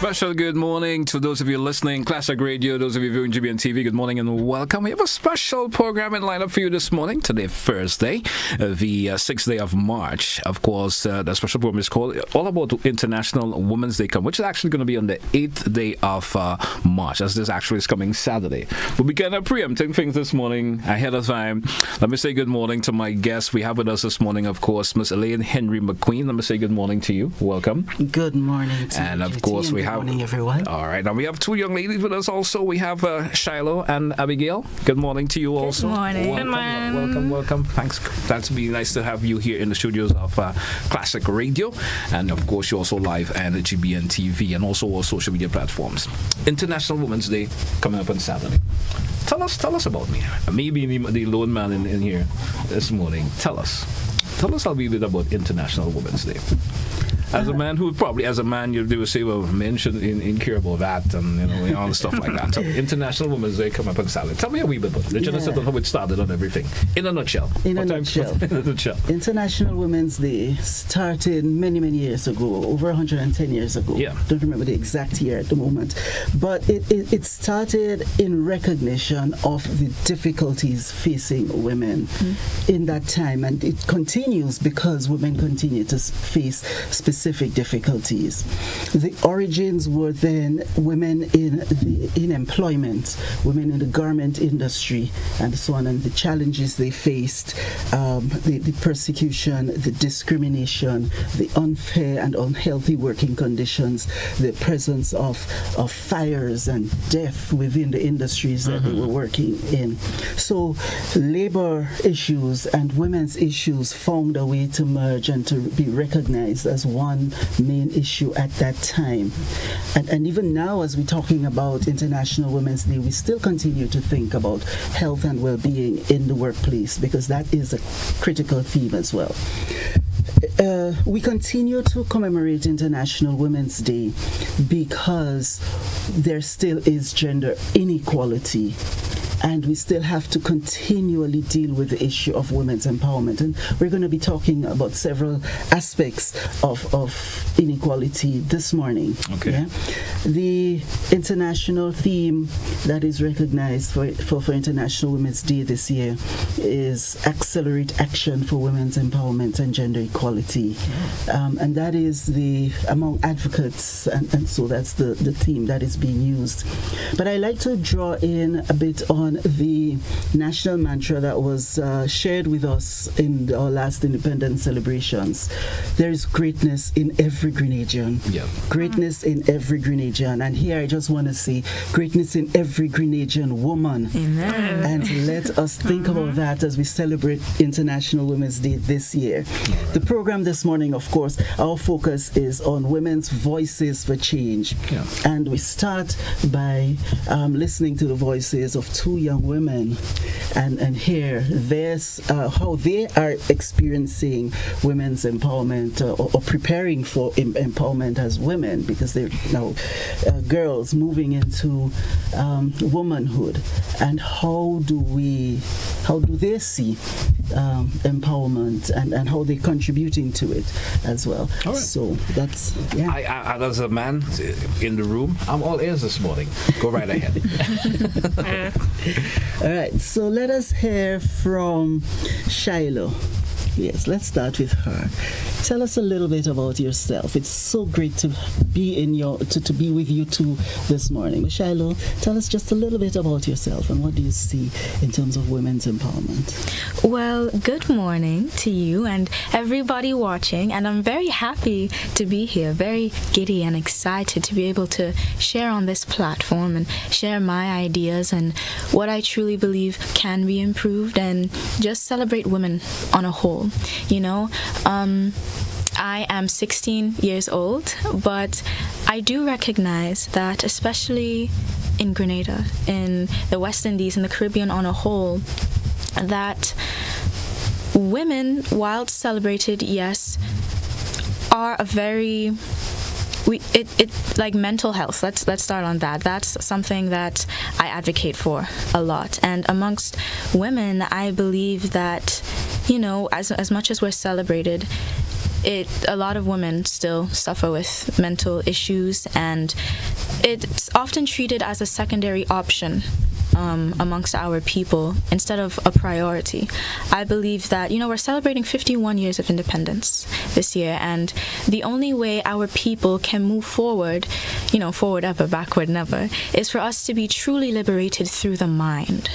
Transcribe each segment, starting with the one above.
special good morning to those of you listening, Classic Radio, those of you viewing GBN TV, good morning and welcome. We have a special program in lineup for you this morning, today, Thursday, the 6th day of March. Of course, the special program is called all about International Women's Day, which is actually going to be on the 8th day of March, as this actually is coming Saturday. We'll be kind of preempting things this morning ahead of time. Let me say good morning to my guests. We have with us this morning, of course, Miss Elaine Henry McQueen. Let me say good morning to you. Welcome. Good morning to and of course we have good morning, everyone. All right, now we have two young ladies with us also. We have Shiloh and Abigail. Good morning to you also. Good morning. Welcome. Thanks. That's be nice to have you here in the studios of Classic Radio, and of course you're also live and at GBN TV and also all social media platforms. International Women's Day coming up on Saturday. Tell us about me. Maybe the lone man in here this morning. Tell us a little bit about International Women's Day. As a man who probably, as a man, they would say, well, men shouldn't care about that and, all the stuff like that. So International Women's Day come up on Saturday. Tell me a wee bit about it. Let's just how it started on everything. In a nutshell. In a nutshell. International Women's Day started many, many years ago, over 110 years ago. Yeah. Don't remember the exact year at the moment. But it started in recognition of the difficulties facing women in that time. And it continues because women continue to face specific difficulties. The origins were then women in employment, women in the garment industry, and so on, and the challenges they faced, the persecution, the discrimination, the unfair and unhealthy working conditions, the presence of fires and death within the industries that they were working in. So labor issues and women's issues found a way to merge and to be recognized as one main issue at that time. And even now, as we're talking about International Women's Day, we still continue to think about health and well-being in the workplace, because that is a critical theme as well. We continue to commemorate International Women's Day because there still is gender inequality, and we still have to continually deal with the issue of women's empowerment. And we're going to be talking about several aspects of inequality this morning. Okay. Yeah? The international theme that is recognized for International Women's Day this year is Accelerate Action for Women's Empowerment and Gender Equality. And that is among advocates, and so that's the theme that is being used. But I like to draw in a bit on the national mantra that was shared with us in our last independence celebrations. There is greatness in every Grenadian. Yeah. Greatness in every Grenadian. And here I just want to say greatness in every Grenadian woman. Amen. And let us think about that as we celebrate International Women's Day this year. Right. The program this morning, of course, our focus is on women's voices for change. Yeah. And we start by listening to the voices of two young women and hear how they are experiencing women's empowerment or preparing for empowerment as women, because they're now girls moving into womanhood. And how do they see empowerment and how they're contributing to it as well. All right. So that's, yeah. I, as a man in the room, I'm all ears this morning. Go right ahead. All right, so let us hear from Shiloh. Yes, let's start with her. Tell us a little bit about yourself. It's so great to be to be with you two this morning. But Shiloh, tell us just a little bit about yourself and what do you see in terms of women's empowerment? Well, good morning to you and everybody watching, and I'm very happy to be here, very giddy and excited to be able to share on this platform and share my ideas and what I truly believe can be improved and just celebrate women on a whole. I am 16 years old, but I do recognize that, especially in Grenada, in the West Indies, in the Caribbean on a whole, that women, while celebrated, yes, are a very... like mental health. Let's start on that. That's something that I advocate for a lot. And amongst women, I believe that, as much as we're celebrated, a lot of women still suffer with mental issues, and it's often treated as a secondary option amongst our people instead of a priority. I believe that, we're celebrating 51 years of independence this year, and the only way our people can move forward, forward ever, backward never, is for us to be truly liberated through the mind.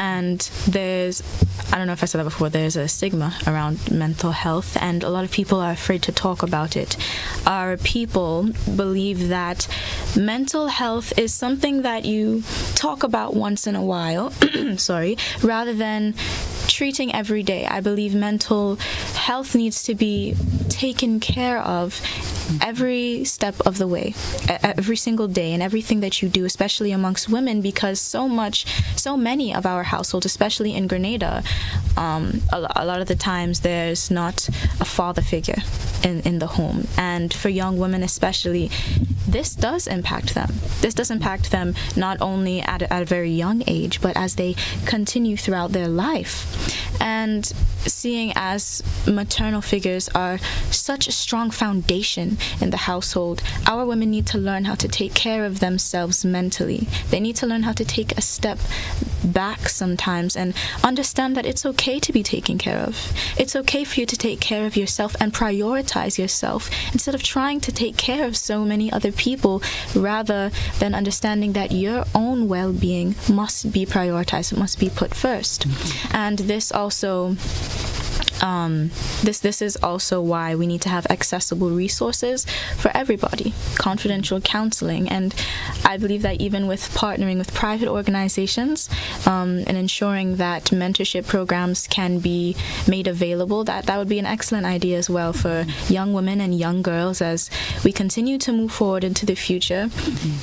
And I don't know if I said that before, there's a stigma around mental health, and a lot of people are afraid to talk about it. Our people believe that mental health is something that you talk about once in a while, rather than treating every day. I believe mental health needs to be taken care of every step of the way, every single day, and everything that you do, especially amongst women, because so many of our households, especially in Grenada, a lot of the times there's not a father figure in the home, and for young women especially, this does impact them. This does impact them not only at a very young age, but as they continue throughout their life. And seeing as maternal figures are such a strong foundation in the household, our women need to learn how to take care of themselves mentally. They need to learn how to take a step back sometimes and understand that it's okay to be taken care of. It's okay for you to take care of yourself and prioritize yourself instead of trying to take care of so many other people, rather than understanding that your own well-being must be prioritized, it must be put first. And this also this is also why we need to have accessible resources for everybody, confidential counseling, and I believe that even with partnering with private organizations and ensuring that mentorship programs can be made available, that would be an excellent idea as well for young women and young girls as we continue to move forward into the future.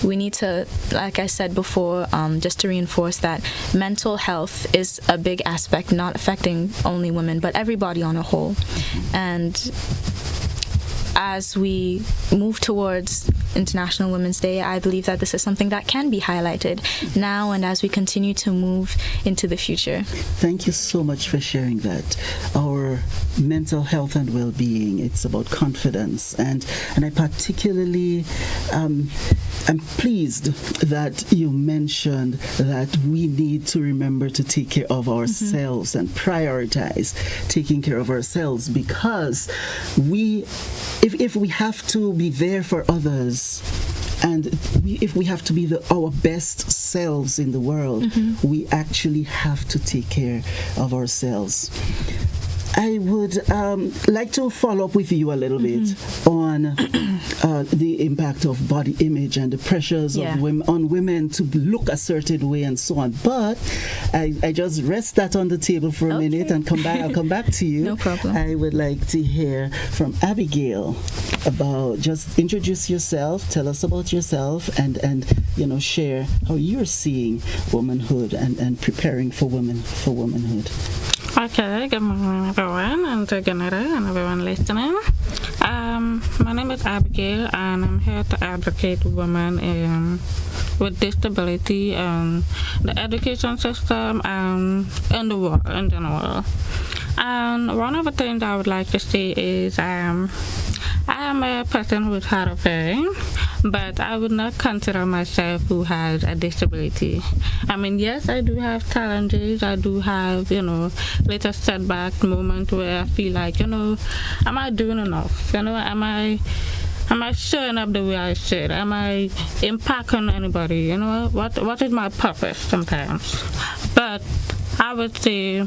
We need to, like I said before, just to reinforce that mental health is a big aspect, not affecting only women, but everybody on a whole. And as we move towards International Women's Day, I believe that this is something that can be highlighted now and as we continue to move into the future. Thank you so much for sharing that. Our mental health and well-being, it's about confidence, and I particularly I'm pleased that you mentioned that we need to remember to take care of ourselves and prioritize taking care of ourselves, because if we have to be there for others, and if we have to be our best selves in the world, we actually have to take care of ourselves. I would like to follow up with you a little bit on the impact of body image and the pressures of on women to look a certain way and so on. But I just rest that on the table for a minute and I'll come back to you. No problem. I would like to hear from Abigail about, just introduce yourself, tell us about yourself, and share how you're seeing womanhood and preparing for womanhood. Okay, good morning everyone, and to Grenada and everyone listening. My name is Abigail, and I'm here to advocate women with disability and the education system and in the world in general. And one of the things I would like to say is I am a person who's hard of hearing, but I would not consider myself who has a disability. I mean, yes, I do have challenges. I do have, little setback moments where I feel like, am I doing enough? Am I showing up the way I should? Am I impacting anybody? What is my purpose sometimes? But I would say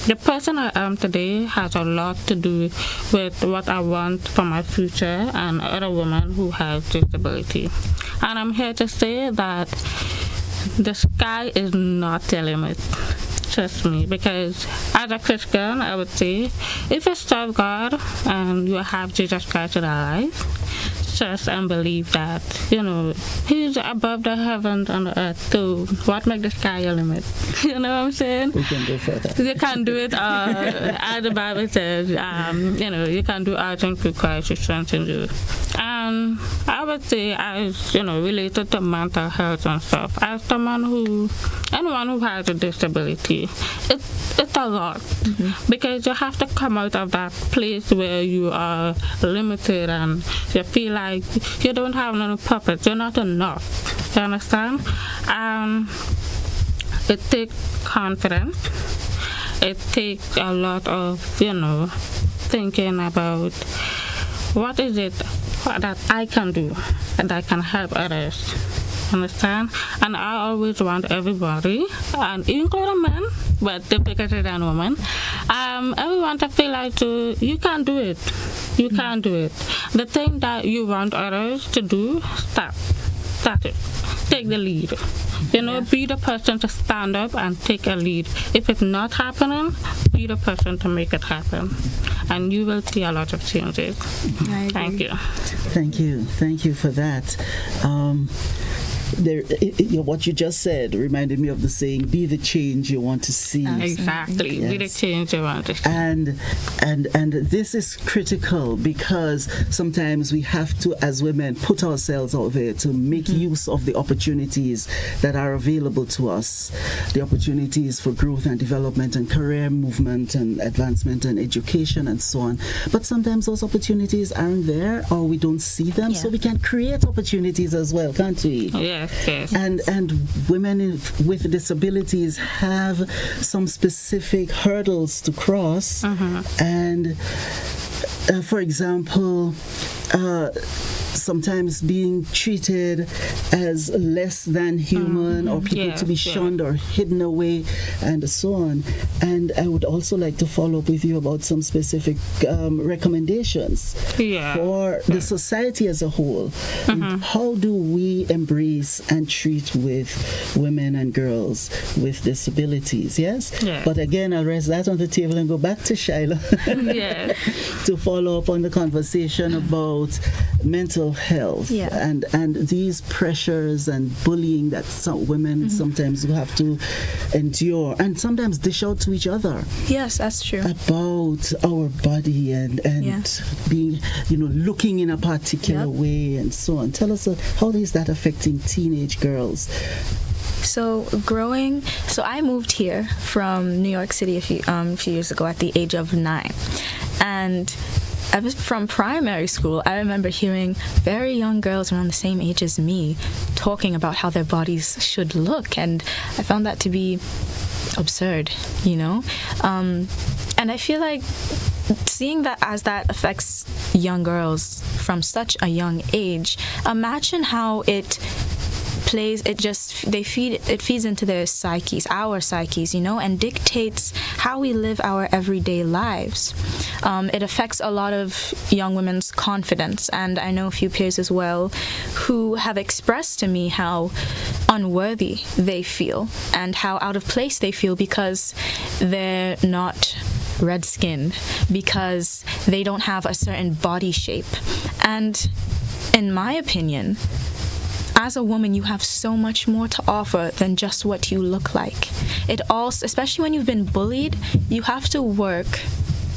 the person I am today has a lot to do with what I want for my future and other women who have disability. And I'm here to say that the sky is not the limit. Trust me, because as a Christian, I would say, if you serve God and you have Jesus Christ in our life, trust and believe that, He's above the heavens and the earth. So what makes the sky a limit? You know what I'm saying? We can go further. You can do it, as the Bible says, you can do all things through Christ who strengthens you. And I would say, as related to mental health and stuff, as anyone who has a disability, it's a lot because you have to come out of that place where you are limited and you feel like you don't have no purpose, you're not enough. You understand? It takes confidence. It takes a lot of, thinking about what is it that I can do and I can help others. Understand? And I always want everybody, and including men, but difficult than women, everyone to feel like you can do it. You can do it. The thing that you want others to do, start it. Take the lead. Be the person to stand up and take a lead. If it's not happening, be the person to make it happen. And you will see a lot of changes. Thank you. Thank you for that. What you just said reminded me of the saying, be the change you want to see. Exactly. Yes. Be the change you want to see. And this is critical because sometimes we have to, as women, put ourselves out there to make use of the opportunities that are available to us, the opportunities for growth and development and career movement and advancement and education and so on. But sometimes those opportunities aren't there or we don't see them, so we can create opportunities as well, can't we? Yes. And women with disabilities have some specific hurdles to cross. And for example, sometimes being treated as less than human or people to be shunned or hidden away and so on. And I would also like to follow up with you about some specific recommendations for the society as a whole. How do we embrace and treat with women and girls with disabilities? Yes? But again, I'll rest that on the table and go back to Shiloh to follow up on the conversation about mental health and these pressures and bullying that some women sometimes have to endure and sometimes dish out to each other. Yes, that's true. About our body and being, looking in a particular way and so on. Tell us how is that affecting teenage girls? So I moved here from New York City a few years ago at the age of 9. And I was from primary school. I remember hearing very young girls around the same age as me talking about how their bodies should look, and I found that to be absurd, and I feel like seeing that as that affects young girls from such a young age, imagine how it feeds into their psyches, our psyches, and dictates how we live our everyday lives. It affects a lot of young women's confidence, and I know a few peers as well who have expressed to me how unworthy they feel and how out of place they feel because they're not red-skinned, because they don't have a certain body shape. And in my opinion, as a woman, you have so much more to offer than just what you look like. It also, especially when you've been bullied, you have to work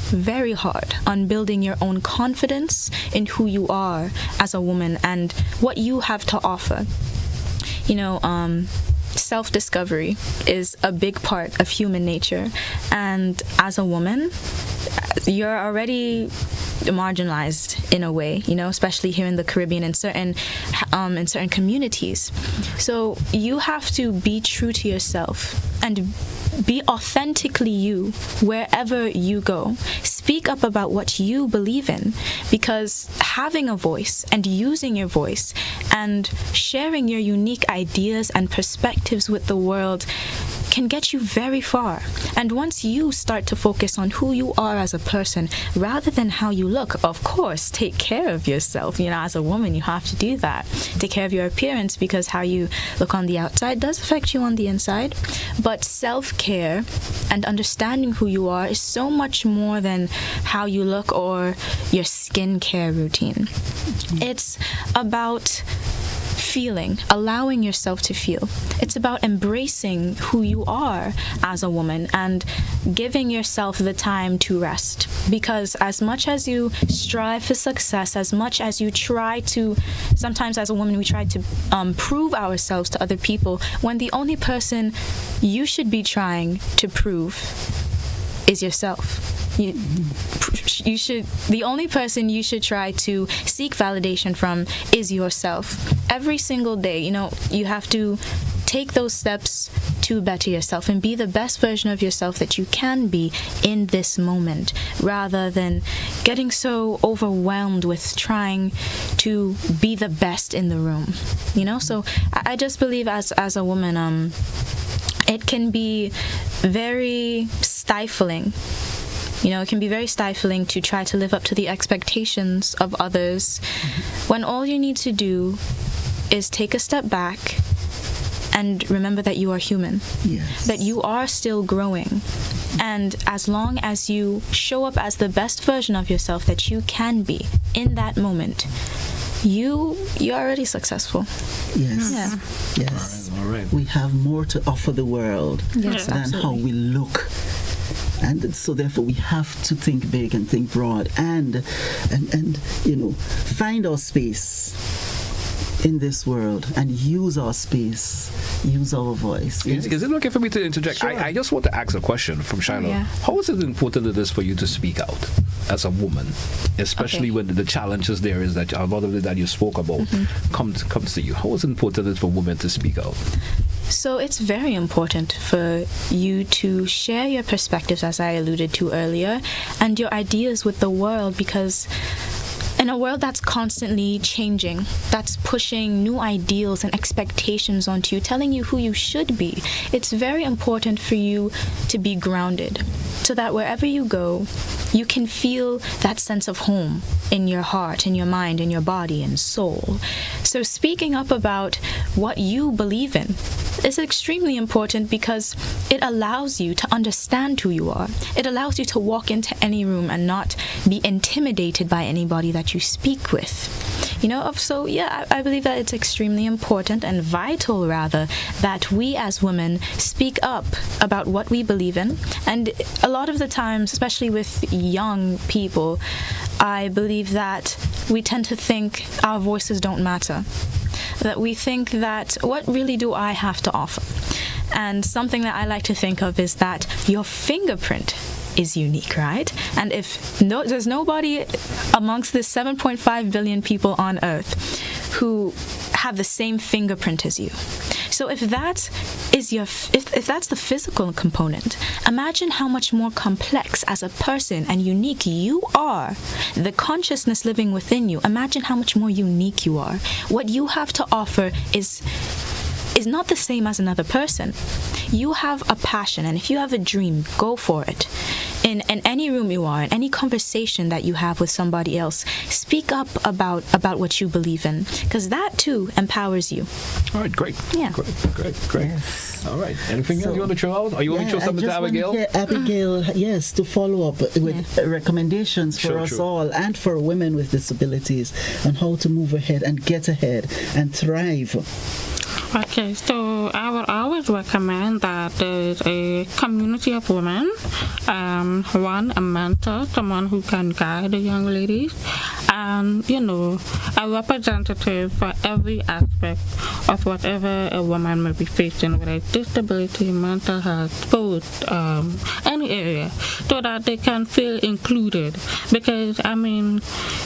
very hard on building your own confidence in who you are as a woman and what you have to offer. Self-discovery is a big part of human nature, and as a woman, you're already marginalized in a way, especially here in the Caribbean in certain communities. So you have to be true to yourself and be authentically you wherever you go. Speak up about what you believe in, because having a voice and using your voice and sharing your unique ideas and perspectives with the world can get you very far. And once you start to focus on who you are as a person rather than how you look, of course, take care of yourself. As a woman, you have to do that. Take care of your appearance, because how you look on the outside does affect you on the inside. But self-care and understanding who you are is so much more than how you look or your skincare routine. It's about feeling, allowing yourself to feel. It's about embracing who you are as a woman and giving yourself the time to rest. Because as much as you strive for success, as much as you try to, sometimes as a woman we try to prove ourselves to other people, when the only person you should be trying to prove is yourself. You should, the only person you should try to seek validation from is yourself. Every single day, you have to take those steps to better yourself and be the best version of yourself that you can be in this moment, rather than getting so overwhelmed with trying to be the best in the room. So I just believe as a woman, it can be very stifling. It can be very stifling to try to live up to the expectations of others, when all you need to do is take a step back and remember that you are human, that you are still growing. And as long as you show up as the best version of yourself that you can be in that moment, you're already successful. Yes. Yes. All right. We have more to offer the world than absolutely. how we look. And so therefore we have to think big and think broad and find our space in this world and use our space, use our voice. Yes? Is it okay for me to interject? Sure. I just want to ask a question from Shiloh. Yeah. How is it important it is for you to speak out as a woman, especially when the challenges there is that a lot of it that you spoke about comes to you? How is it important it is for women to speak out? So it's very important for you to share your perspectives, as I alluded to earlier, and your ideas with the world, because in a world that's constantly changing, that's pushing new ideals and expectations onto you, telling you who you should be, it's very important for you to be grounded, so that wherever you go, you can feel that sense of home in your heart, in your mind, in your body and soul. So speaking up about what you believe in is extremely important, because it allows you to understand who you are. It allows you to walk into any room and not be intimidated by anybody that you speak with. So I believe that it's extremely important and vital, rather, that we as women speak up about what we believe in. And a lot of the times, especially with young people, I believe that we tend to think our voices don't matter. That we think that, what really do I have to offer? And something that I like to think of is that your fingerprint is unique, right? And if there's nobody amongst the 7.5 billion people on Earth who have the same fingerprint as you. So if that is if that's the physical component, imagine how much more complex as a person and unique you are. The consciousness living within you, imagine how much more unique you are. What you have to offer is not the same as another person. You have a passion, and if you have a dream, go for it. In any room you are, in any conversation that you have with somebody else, speak up about what you believe in, because that too empowers you. All right, great. Yeah. Great. Yes. All right. Anything else you want to throw out? Or you want to throw something to Abigail? Abigail, yes, to follow up with recommendations for us all and for women with disabilities on how to move ahead and get ahead and thrive. Okay, so I would always recommend that there's a community of women, one, a mentor, someone who can guide the young ladies, and, a representative for every aspect of whatever a woman may be facing, whether it's disability, mental health, sports, any area, so that they can feel included. Because,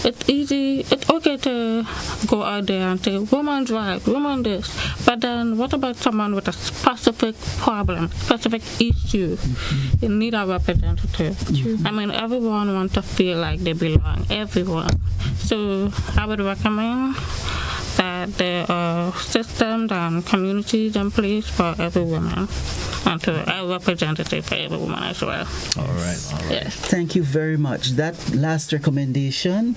it's okay to go out there and say, woman's right, woman this, but then what about someone with a specific problem, specific issue? You need a representative. Everyone wants to feel like they belong, everyone. So I would recommend that there are systems and communities in place for every woman. and to a representative for every woman as well. All right. Yes. Thank you very much. That last recommendation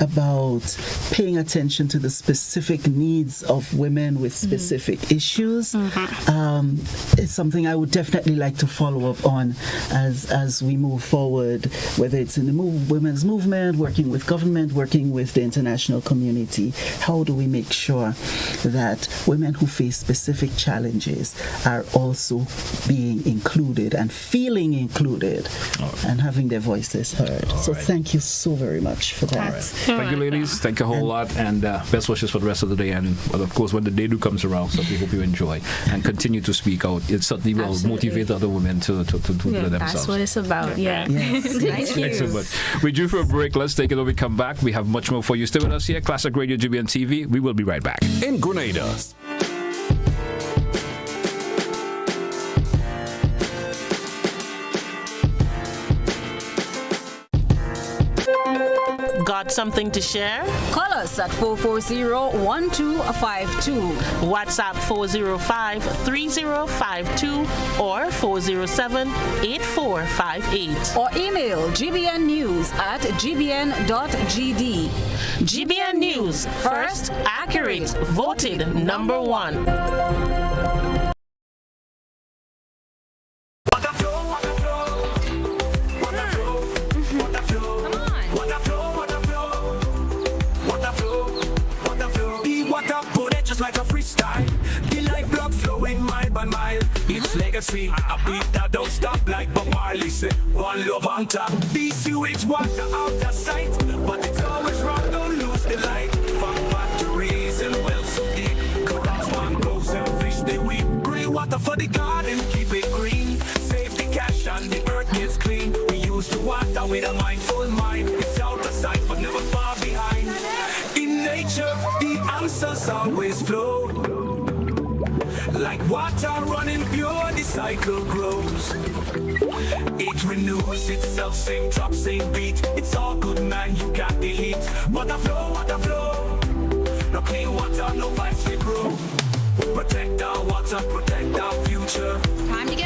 about paying attention to the specific needs of women with specific issues is something I would definitely like to follow up on as we move forward, whether it's in the women's movement, working with government, working with the international community. How do we make sure that women who face specific challenges are also being included and feeling included and having their voices heard? So thank you so very much for that. Thank you, ladies. Thank you a whole lot, and best wishes for the rest of the day. And well, of course, when the day do comes around, so we hope you enjoy and continue to speak out. It certainly will motivate other women to do themselves. That's what it's about. Yeah. Thank you. Excellent. We're due for a break. Let's take it when we come back. We have much more for you. Stay with us here, Classic Radio GBN TV. We will be right back. In Grenada. Got something to share? Call us at 440-1252. WhatsApp 405-3052 or 407-8458. Or email gbnnews@gbn.gd. GBN News, first, accurate, voted #1. Like a freestyle, the life blood flowing mile by mile. It's legacy, a beat that don't stop like Bob Marley say. One love on top, BCUH water out of sight, but it's always wrong, don't lose the light. From factories and wells so deep, cut off mangoes and fish they weep. Bring water for the garden, keep it green. Save the cash and the earth gets clean. We use the water with a mindful mind. It's out of sight but never far behind. In nature, the answers always flow. Like water running pure, the cycle grows. It renews itself, same drop, same beat. It's all good, man, you got the heat. Water flow, water flow. No clean water, no pipes they grow. Protect our water, protect our future. Time to go.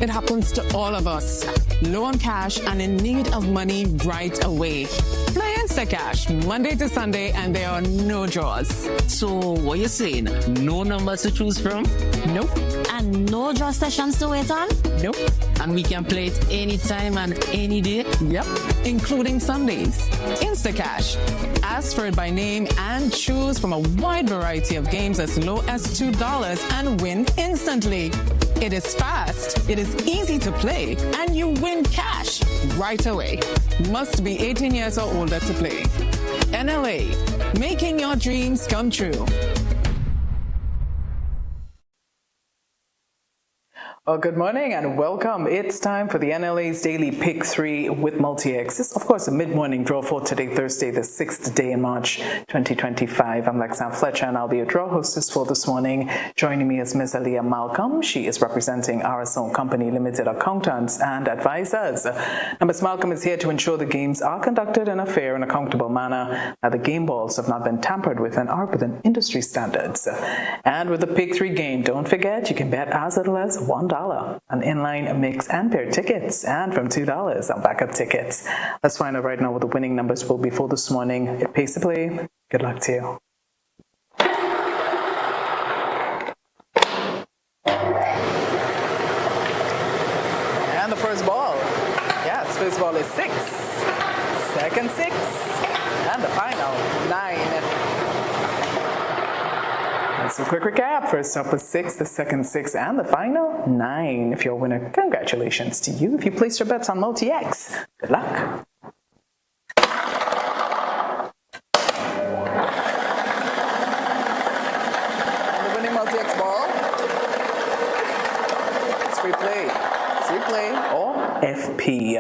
It happens to all of us. Low on cash and in need of money right away. Play Instacash Monday to Sunday and there are no draws. So what you saying? No numbers to choose from? Nope. And no draw sessions to wait on? Nope. And we can play it anytime and any day? Yep. Including Sundays. Instacash. Ask for it by name and choose from a wide variety of games as low as $2 and win instantly. It is fast, it is easy to play, and you win cash right away. Must be 18 years or older to play. NLA, making your dreams come true. Well, good morning and welcome. It's time for the NLA's Daily Pick 3 with Multi-X. This is, of course, a mid-morning draw for today, Thursday, the 6th day in March, 2025. I'm Lexan Fletcher and I'll be your draw hostess for this morning. Joining me is Ms. Aaliyah Malcolm. She is representing RSO Company Limited accountants and advisors. And Ms. Malcolm is here to ensure the games are conducted in a fair and accountable manner. Now, the game balls have not been tampered with and are within industry standards. And with the Pick 3 game, don't forget, you can bet as little as $1 on inline mix and pair tickets, and from $2 on backup tickets. Let's find out right now what the winning numbers will be for this morning. It pays to play. Good luck to you. And the first ball. Yes, first ball is 6. Second 6. And the final 9. So quick recap. First up was 6, the second 6, and the final 9. If you're a winner, congratulations to you. If you placed your bets on Multi-X, good luck. And the winning Multi-X ball. It's free play. It's free play. Or FP.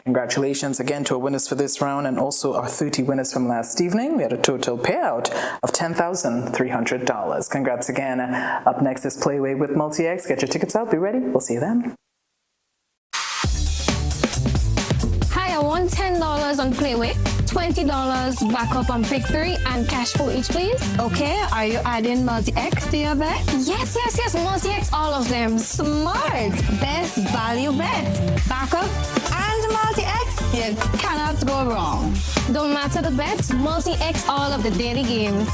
Congratulations again to our winners for this round and also our 30 winners from last evening. We had a total payout of $10,300. Congrats again. Up next is Playway with Multi-X. Get your tickets out. Be ready. We'll see you then. Hi, I won $10 on Playway, $20 back up on Pick 3, and cash for each, please. Okay, are you adding Multi-X to your bet? Yes, Multi-X, all of them. Smart. Best value bet. Backup and Multi-X, you cannot go wrong. Don't matter the bet, Multi-X all of the daily games.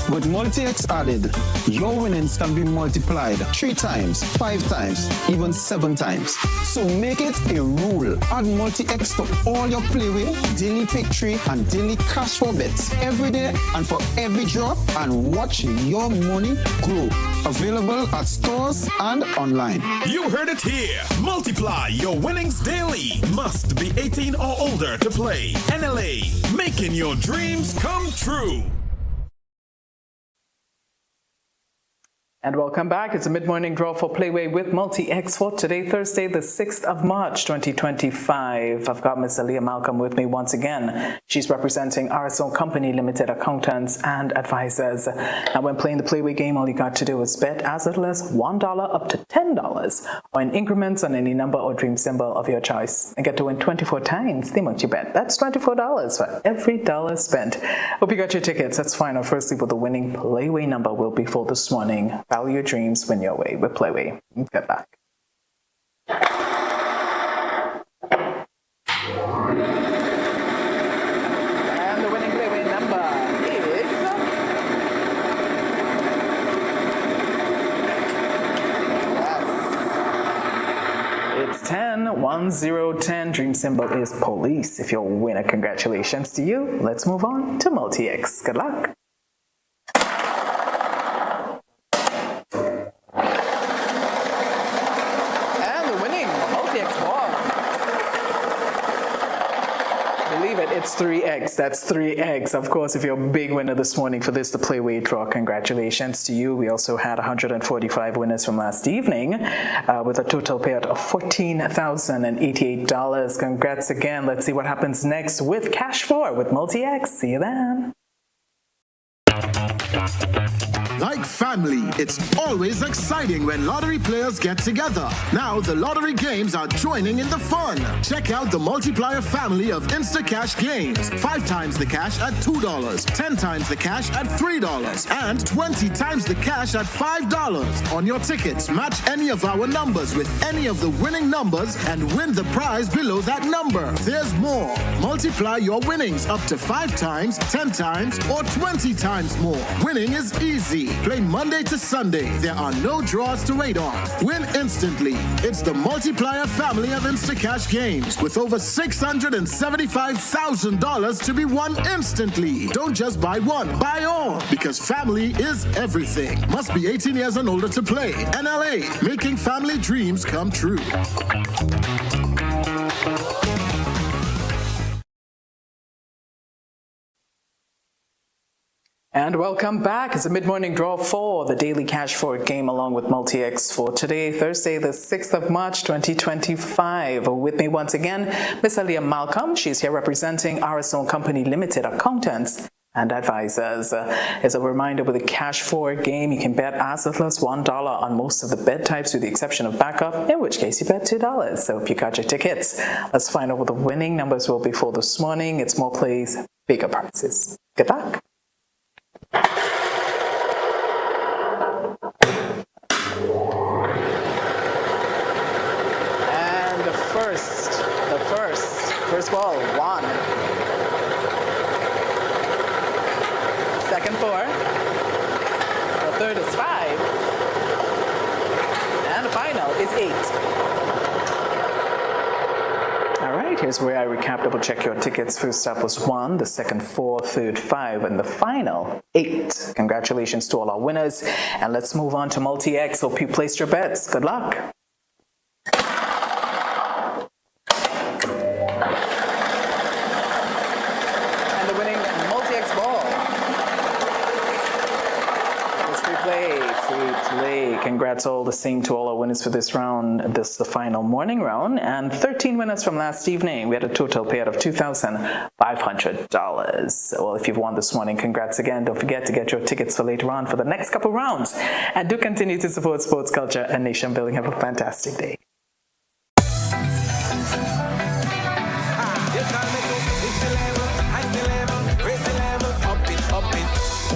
With Multi-X added, your winnings can be multiplied 3 times, 5 times, even 7 times. So make it a rule. Add Multi-X to all your Playway, daily pick 3, and daily cash for bets every day and for every drop, and watch your money grow. Available at stores and online. You heard it here. Multiply your winnings daily. Must be 18 or older to play. NLA, making your dreams come true. And welcome back. It's a mid-morning draw for Playway with Multi-X for today, Thursday, the 6th of March, 2025. I've got Miss Aaliyah Malcolm with me once again. She's representing RSO Company Limited accountants and advisors. Now, when playing the Playway game, all you got to do is bet as little as $1 up to $10 or in increments on any number or dream symbol of your choice and get to win 24 times the amount you bet. That's $24 for every dollar spent. Hope you got your tickets. Let's find out firstly what the winning Playway number will be for this morning. Follow your dreams, win your way with Playway. Get back. And the winning Playway number is 101010. Dream symbol is police. If you're a winner, congratulations to you. Let's move on to Multi-X. Good luck. It's 3 eggs. That's 3 eggs. Of course, if you're a big winner this morning for this, the Playway draw, congratulations to you. We also had 145 winners from last evening with a total payout of $14,088. Congrats again. Let's see what happens next with Cash 4 with Multi-X. See you then. Like family, it's always exciting when lottery players get together. Now the lottery games are joining in the fun. Check out the multiplier family of Instacash games. 5 times the cash at $2, 10 times the cash at $3, and 20 times the cash at $5. On your tickets, match any of our numbers with any of the winning numbers and win the prize below that number. There's more. Multiply your winnings up to 5 times, 10 times, or 20 times more. Winning is easy. Play Monday to Sunday. There are no draws to wait on. Win instantly. It's the multiplier family of Instacash games with over $675,000 to be won instantly. Don't just buy one, buy all, because family is everything. Must be 18 years and older to play. NLA, making family dreams come true. And welcome back. It's a mid-morning draw for the Daily Cash Forward game along with Multi-X for today, Thursday, the 6th of March, 2025. With me once again, Miss Aaliyah Malcolm. She's here representing RSO Company Limited accountants and advisors. As a reminder, with the Cash Forward game, you can bet as little as $1 on most of the bet types with the exception of backup, in which case you bet $2. So if you got your tickets, let's find out what the winning numbers will be for this morning. It's more plays, bigger prizes. Good luck. And the first ball, 1. Second, 4. The third is 5. And the final is 8. All right, here's where I recap, double check your tickets. First up was 1, the second 4, third 5, and the final 8. Congratulations to all our winners. And let's move on to Multi-X. Hope you placed your bets. Good luck. And the winning Multi-X ball. Free play. congrats all the same to all our winners for this round. This is the final morning round, and 13 winners from last evening. We had a total payout of $2,500. Well, if you've won this morning, congrats again. Don't forget to get your tickets for later on for the next couple rounds. And do continue to support sports culture and nation building. Have a fantastic day.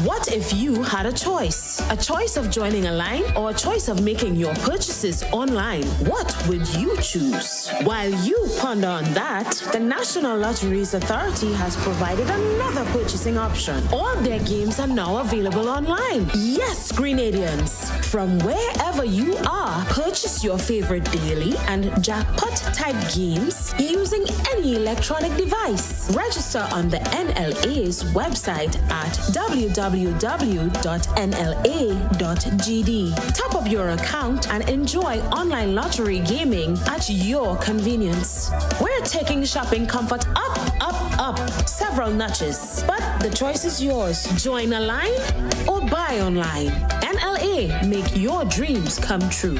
What if you had a choice? A choice of joining a line or a choice of making your purchases online? What would you choose? While you ponder on that, the National Lotteries Authority has provided another purchasing option. All their games are now available online. Yes, Grenadians! From wherever you are, purchase your favorite daily and jackpot-type games using any electronic device. Register on the NLA's website at www.nla.gd. Top up your account and enjoy online lottery gaming at your convenience. We're taking shopping comfort up several notches, but the choice is yours. Join a line or buy online. NLA, make your dreams come true.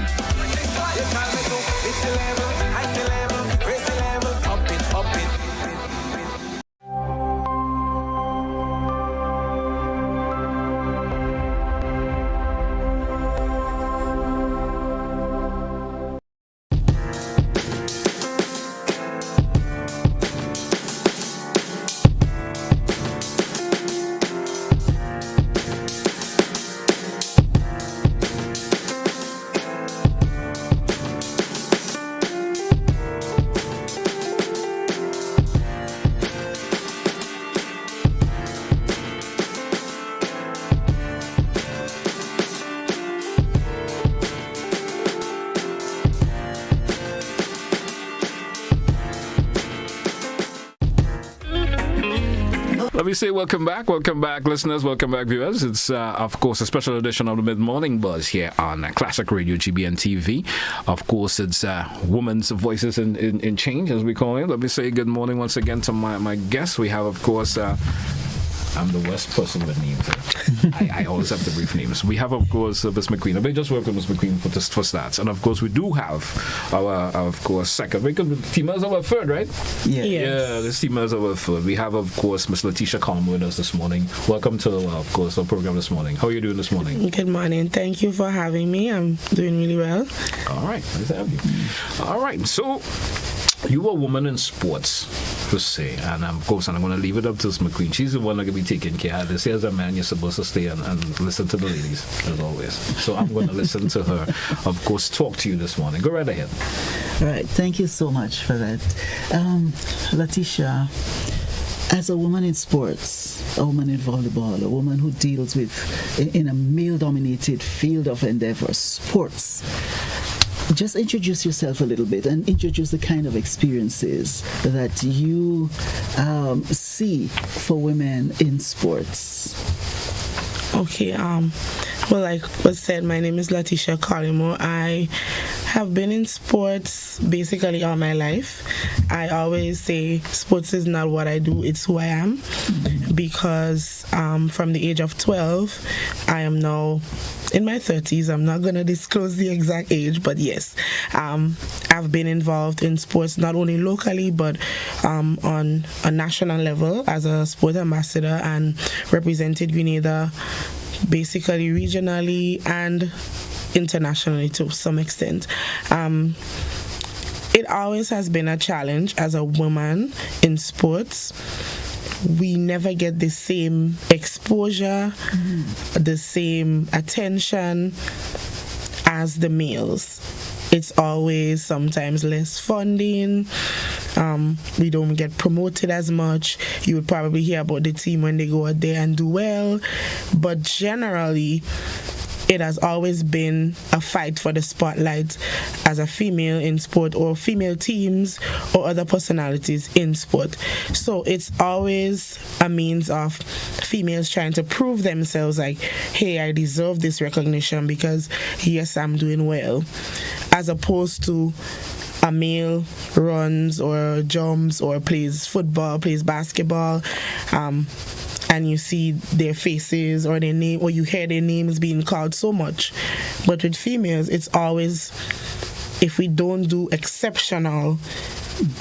Let me say welcome back, listeners, welcome back, viewers. It's, of course, a special edition of the Mid-Morning Buzz here on Classic Radio GBN TV. Of course, it's Women's Voices in Change, as we call it. Let me say good morning once again to my guests. We have, of course, I'm the worst person with names. I always have the brief names. We have, of course, Miss McQueen. I just welcome Miss McQueen for stats. And, of course, we do have our, of course, second. We could teamers our third, right? Yeah. Yeah, the teamers our third. We have, of course, Miss Letitia Collum with us this morning. Welcome to, of course, our program this morning. How are you doing this morning? Good morning. Thank you for having me. I'm doing really well. All right. Nice to have you. All right. So, you are a woman in sports, per se, and of course, I'm going to leave it up to Miss McQueen. She's the one that can be taking care of this. As a man, you're supposed to stay and listen to the ladies, as always. So I'm going to listen to her, of course, talk to you this morning. Go right ahead. All right. Thank you so much for that. Letitia, as a woman in sports, a woman in volleyball, a woman who deals with, in a male-dominated field of endeavor, sports, just introduce yourself a little bit and introduce the kind of experiences that you see for women in sports. Okay, well, like was said, my name is Letitia Collimo. I have been in sports basically all my life. I always say sports is not what I do, it's who I am. Because from the age of 12, I am now in my 30s. I'm not going to disclose the exact age, but yes, I've been involved in sports not only locally, but on a national level as a sport ambassador and represented Grenada basically regionally and internationally to some extent. It always has been a challenge as a woman in sports. We never get the same exposure, the same attention as the males. It's always sometimes less funding. We don't get promoted as much. You would probably hear about the team when they go out there and do well. But generally, it has always been a fight for the spotlight as a female in sport, or female teams or other personalities in sport. So it's always a means of females trying to prove themselves like, hey, I deserve this recognition because yes, I'm doing well, as opposed to a male runs or jumps or plays football, plays basketball, and you see their faces or their name, or you hear their names being called so much, But with females, it's always, if we don't do exceptional,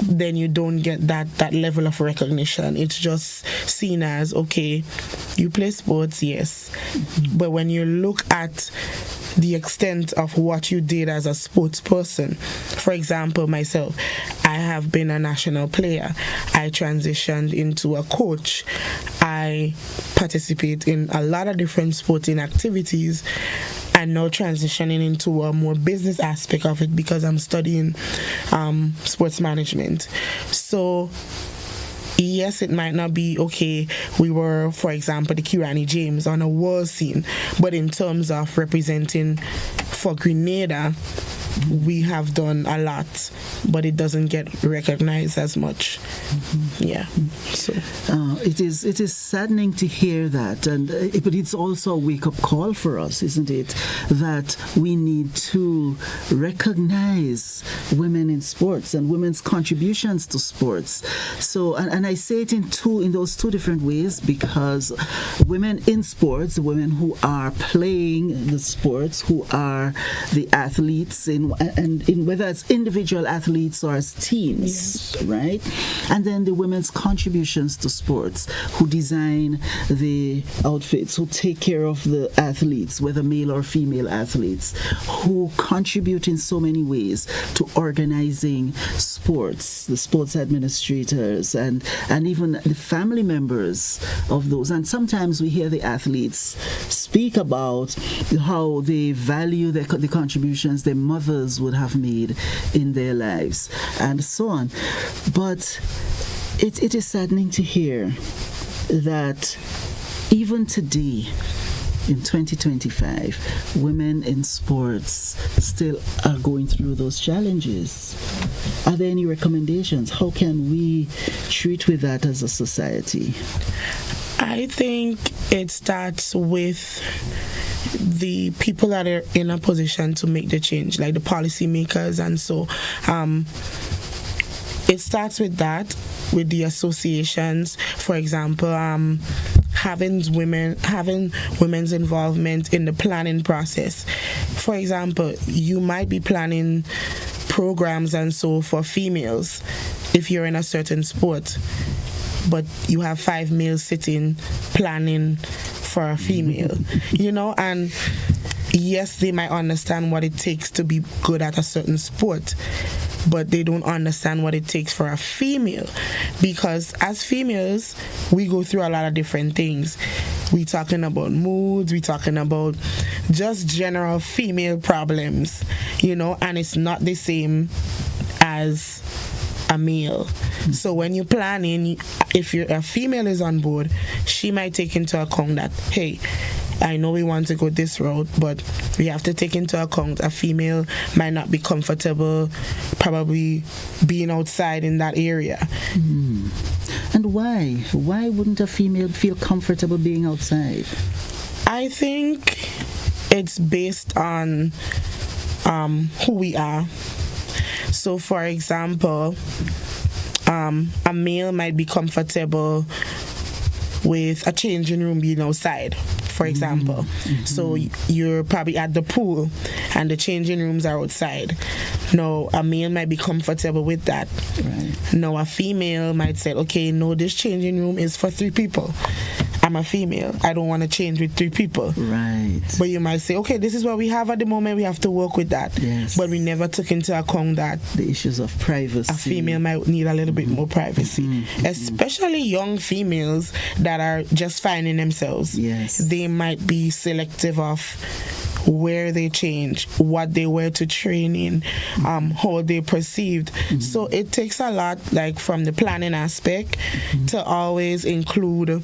then you don't get that level of recognition. It's just seen as, okay, you play sports, yes. But when you look at the extent of what you did as a sports person, for example, myself, I have been a national player. I transitioned into a coach. I participate in a lot of different sporting activities, and now transitioning into a more business aspect of it because I'm studying sports management. So yes, it might not be, okay, we were, for example, the Kirani James on a world scene, but in terms of representing for Grenada, we have done a lot, but it doesn't get recognized as much. Yeah. So it is saddening to hear that, but it's also a wake-up call for us, isn't it? That we need to recognize women in sports and women's contributions to sports. So, and I say it in those two different ways, because women in sports, women who are playing the sports, who are the athletes in whether it's individual athletes or as teams, yes, right? And then the women's contributions to sports, who design the outfits, who take care of the athletes, whether male or female athletes, who contribute in so many ways to organizing sports, the sports administrators, and even the family members of those. And sometimes we hear the athletes speak about how they value the contributions their mothers would have made in their lives, and so on. But it is saddening to hear that even today, in 2025, women in sports still are going through those challenges. Are there any recommendations? How can we treat with that as a society? I think it starts with the people that are in a position to make the change, like the policymakers, and so it starts with that, with the associations. For example, having women's involvement in the planning process. For example, you might be planning programs and so for females if you're in a certain sport, but you have 5 males sitting planning for a female, and yes, they might understand what it takes to be good at a certain sport, but they don't understand what it takes for a female, because as females, we go through a lot of different things. We're talking about moods, we're talking about just general female problems, and it's not the same as a male. So when you're planning, if a female is on board, she might take into account that, hey, I know we want to go this route, but we have to take into account a female might not be comfortable probably being outside in that area. And why? Why wouldn't a female feel comfortable being outside? I think it's based on who we are. So, for example, a male might be comfortable with a changing room being outside, for example. So you're probably at the pool and the changing rooms are outside. No, a male might be comfortable with that. Right. No, a female might say, okay, no, this changing room is for 3 people. I'm a female. I don't want to change with 3 people. Right. But you might say, okay, this is what we have at the moment. We have to work with that. Yes. But we never took into account that the issues of privacy. A female might need a little bit more privacy, especially young females that are just finding themselves. Yes. They might be selective of where they change, what they wear to train in, how they perceived. So it takes a lot, like from the planning aspect, to always include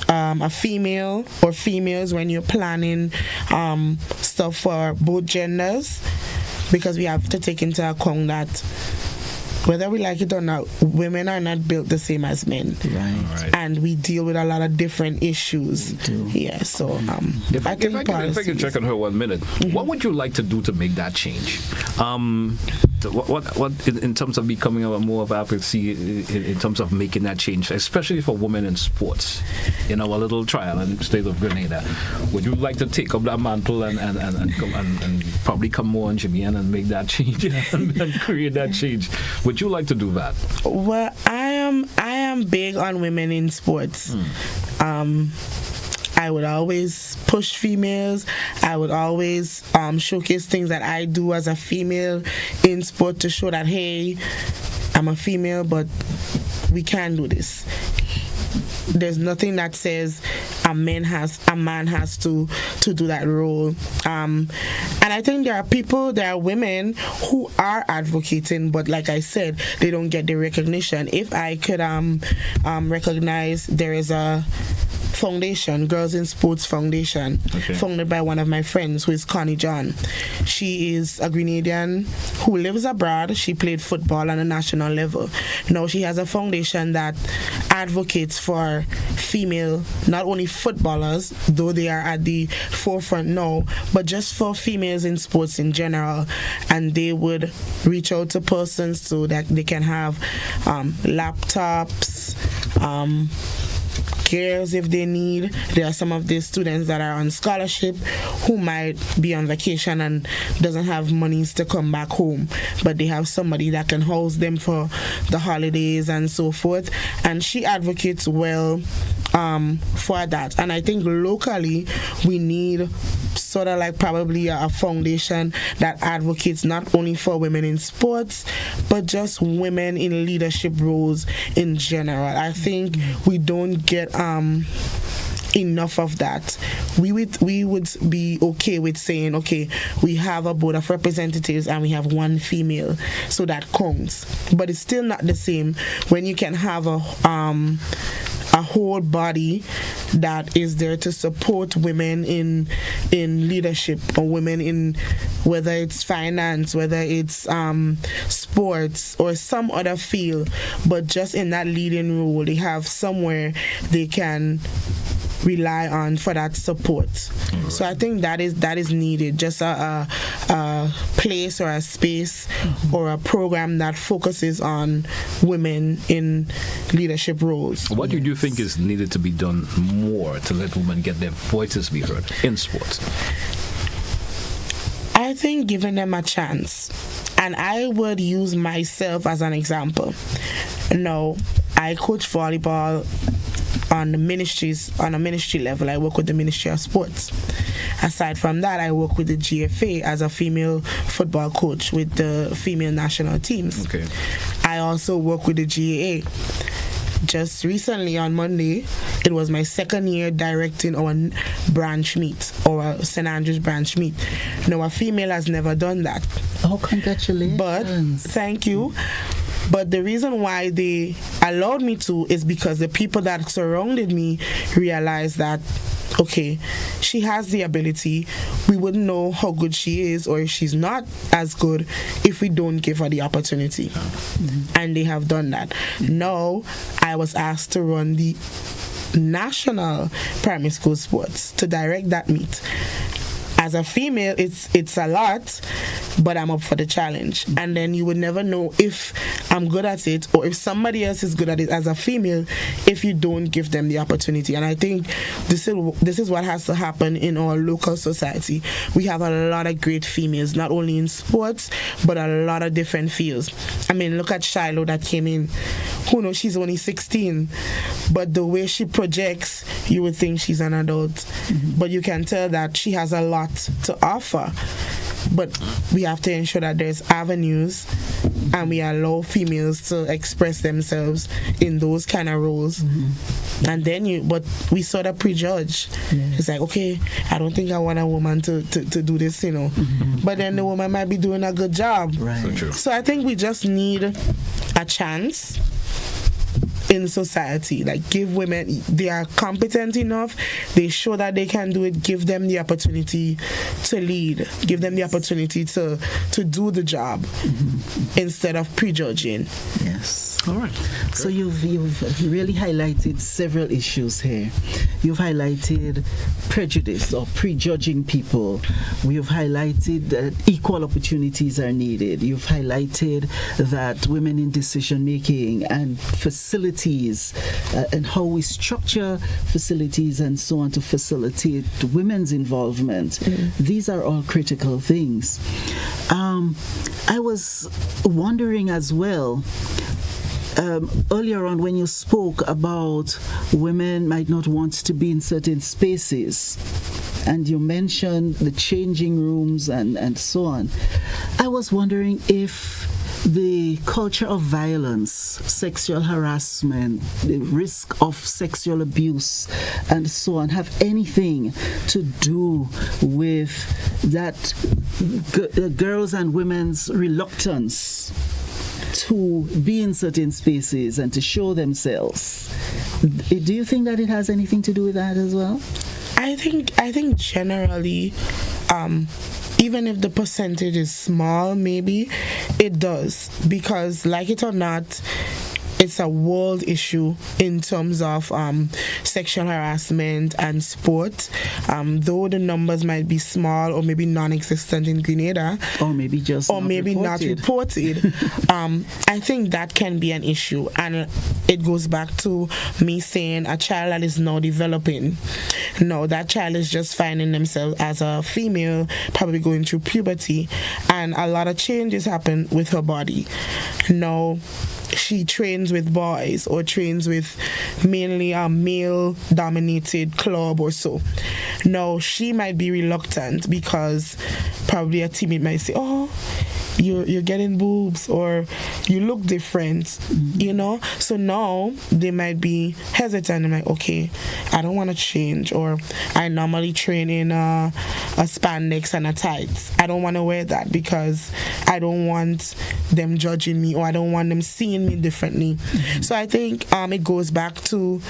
a female or females when you're planning stuff for both genders, because we have to take into account that whether we like it or not, women are not built the same as men. Right. And we deal with a lot of different issues. Yeah, so if I can check on her 1 minute, what would you like to do to make that change? What in terms of becoming more of advocacy, in terms of making that change, especially for women in sports, in our little trial in the state of Grenada, would you like to take up that mantle and probably come more on GBN and make that change and create that change? Would you like to do that? Well, I am big on women in sports. I would always push females. I would always showcase things that I do as a female in sport to show that, hey, I'm a female, but we can do this. There's nothing that says a man has to do that role. And I think there are women who are advocating, but like I said, they don't get the recognition. If I could recognize, there is a foundation, Girls in Sports Foundation, founded by one of my friends, who is Connie John. She is a Grenadian who lives abroad. She played football on a national level. Now she has a foundation that advocates for female, not only footballers, though they are at the forefront now, but just for females in sports in general. And they would reach out to persons so that they can have laptops, cares if they need. There are some of these students that are on scholarship who might be on vacation and doesn't have monies to come back home, but they have somebody that can house them for the holidays and so forth. And she advocates well for that. And I think locally we need sort of like probably a foundation that advocates not only for women in sports, but just women in leadership roles in general. I think we don't get enough of that. We would be okay with saying, okay, we have a board of representatives and we have one female, so that counts. But it's still not the same when you can have a whole body that is there to support women in leadership, or women in, whether it's finance, whether it's sports or some other field, but just in that leading role, they have somewhere they can rely on for that support. Right. So I think that is needed, just a place or a space or a program that focuses on women in leadership roles. What do you think is needed to be done more to let women get their voices be heard in sports? I think giving them a chance. And I would use myself as an example. No, I coach volleyball on a ministry level. I work with the Ministry of Sports. Aside from that, I work with the GFA as a female football coach with the female national teams. Okay. I also work with the GAA. Just recently on Monday, it was my second year directing our branch meet, our St. Andrews branch meet. Now, a female has never done that. Oh, congratulations. But, thank you. But the reason why they allowed me to is because the people that surrounded me realized that, okay, she has the ability. We wouldn't know how good she is, or if she's not as good, if we don't give her the opportunity. And they have done that. Now, I was asked to run the national primary school sports, to direct that meet. As a female, it's a lot, but I'm up for the challenge. And then you would never know if I'm good at it or if somebody else is good at it as a female if you don't give them the opportunity. And I think this is what has to happen in our local society. We have a lot of great females, not only in sports, but a lot of different fields. I mean, look at Shiloh that came in. Who knows, she's only 16, but the way she projects, you would think she's an adult. But you can tell that she has a lot to offer. But we have to ensure that there's avenues and we allow females to express themselves in those kind of roles. And then but we sort of prejudge. It's like, okay, I don't think I want a woman to do this, you know. But then the woman might be doing a good job. Right. So true. So I think we just need a chance. in society. Like, give women, they are competent enough, they show that they can do it, give them the opportunity to lead, give them the opportunity to do the job instead of prejudging. Yes. All right. So you've really highlighted several issues here. You've highlighted prejudice or prejudging people. We've highlighted that equal opportunities are needed. You've highlighted that women in decision making and facilities and how we structure facilities and so on to facilitate women's involvement. These are all critical things. I was wondering as well, earlier on when you spoke about women might not want to be in certain spaces, and you mentioned the changing rooms and so on, I was wondering if the culture of violence, sexual harassment, the risk of sexual abuse and so on have anything to do with that girls and women's reluctance to be in certain spaces and to show themselves. Do you think that it has anything to do with that as well? I think generally, even if the percentage is small, maybe it does, because like it or not, it's a world issue in terms of sexual harassment and sport. Though the numbers might be small or maybe non-existent in Grenada, or maybe not reported, I think that can be an issue. And it goes back to me saying a child that is now developing. No, that child is just finding themselves as a female, probably going through puberty, and a lot of changes happen with her body. Now, she trains with boys or trains with mainly a male-dominated club or so. Now, she might be reluctant because probably a teammate might say, oh, you're getting boobs or you look different, you know? So now they might be hesitant and like, okay, I don't want to change, or I normally train in a spandex and a tights. I don't want to wear that because I don't want them judging me, or I don't want them seeing me differently. So I think it goes back to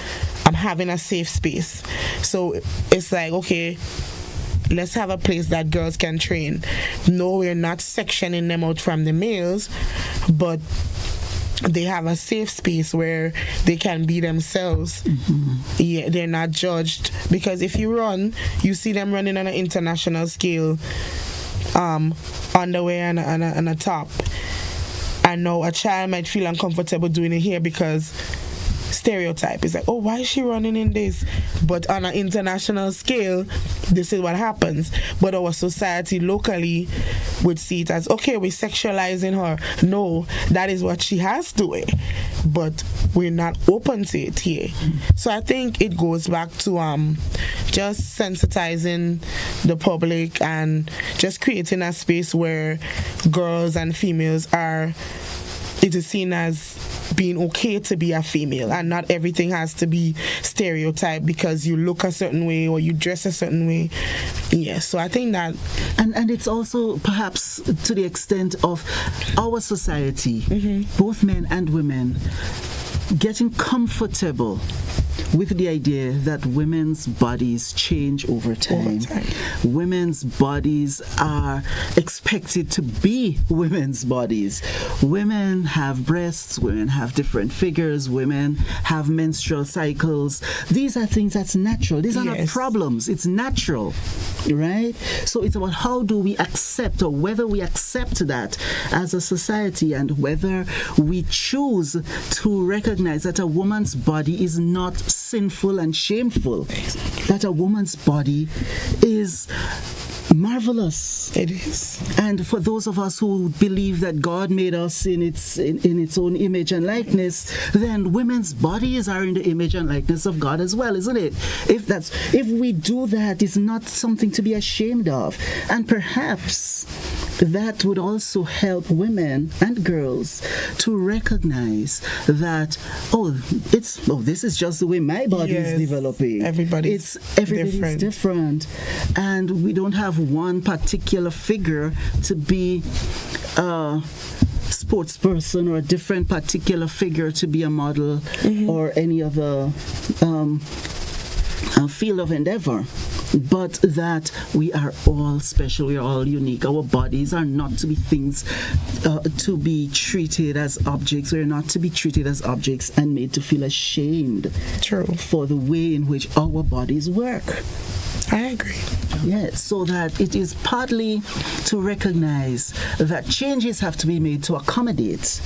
having a safe space. So it's like, okay, let's have a place that girls can train. No, we're not sectioning them out from the males, but they have a safe space where they can be themselves. Yeah, they're not judged. Because if you run, you see them running on an international scale, underwear and a top. I know a child might feel uncomfortable doing it here because stereotype is like, oh, why is she running in this? But on an international scale, this is what happens. But our society locally would see it as, okay, we're sexualizing her. No, that is what she has to wear, but we're not open to it here. So I think it goes back to just sensitizing the public and just creating a space where girls and females it is seen as being okay to be a female, and not everything has to be stereotyped because you look a certain way or you dress a certain way. Yeah, so I think that... And it's also perhaps to the extent of our society, both men and women, getting comfortable with the idea that women's bodies change over time. Women's bodies are expected to be women's bodies. Women have breasts, women have different figures, women have menstrual cycles. These are things that's natural. These are not problems. It's natural, right? So it's about how do we accept, or whether we accept that as a society, and whether we choose to recognize that a woman's body is not sinful and shameful, that a woman's body is marvelous. It is. And for those of us who believe that God made us in its own image and likeness, then women's bodies are in the image and likeness of God as well, isn't it? If we do that, it's not something to be ashamed of. And perhaps that would also help women and girls to recognize that, this is just the way my body is developing. Everybody's different. And we don't have one particular figure to be sports person or a different particular figure to be a model or any other field of endeavor, but that we are all special, we are all unique. Our bodies are not to be things to be treated as objects. We're not to be treated as objects and made to feel ashamed for the way in which our bodies work. I agree. Yes, so that it is partly to recognize that changes have to be made to accommodate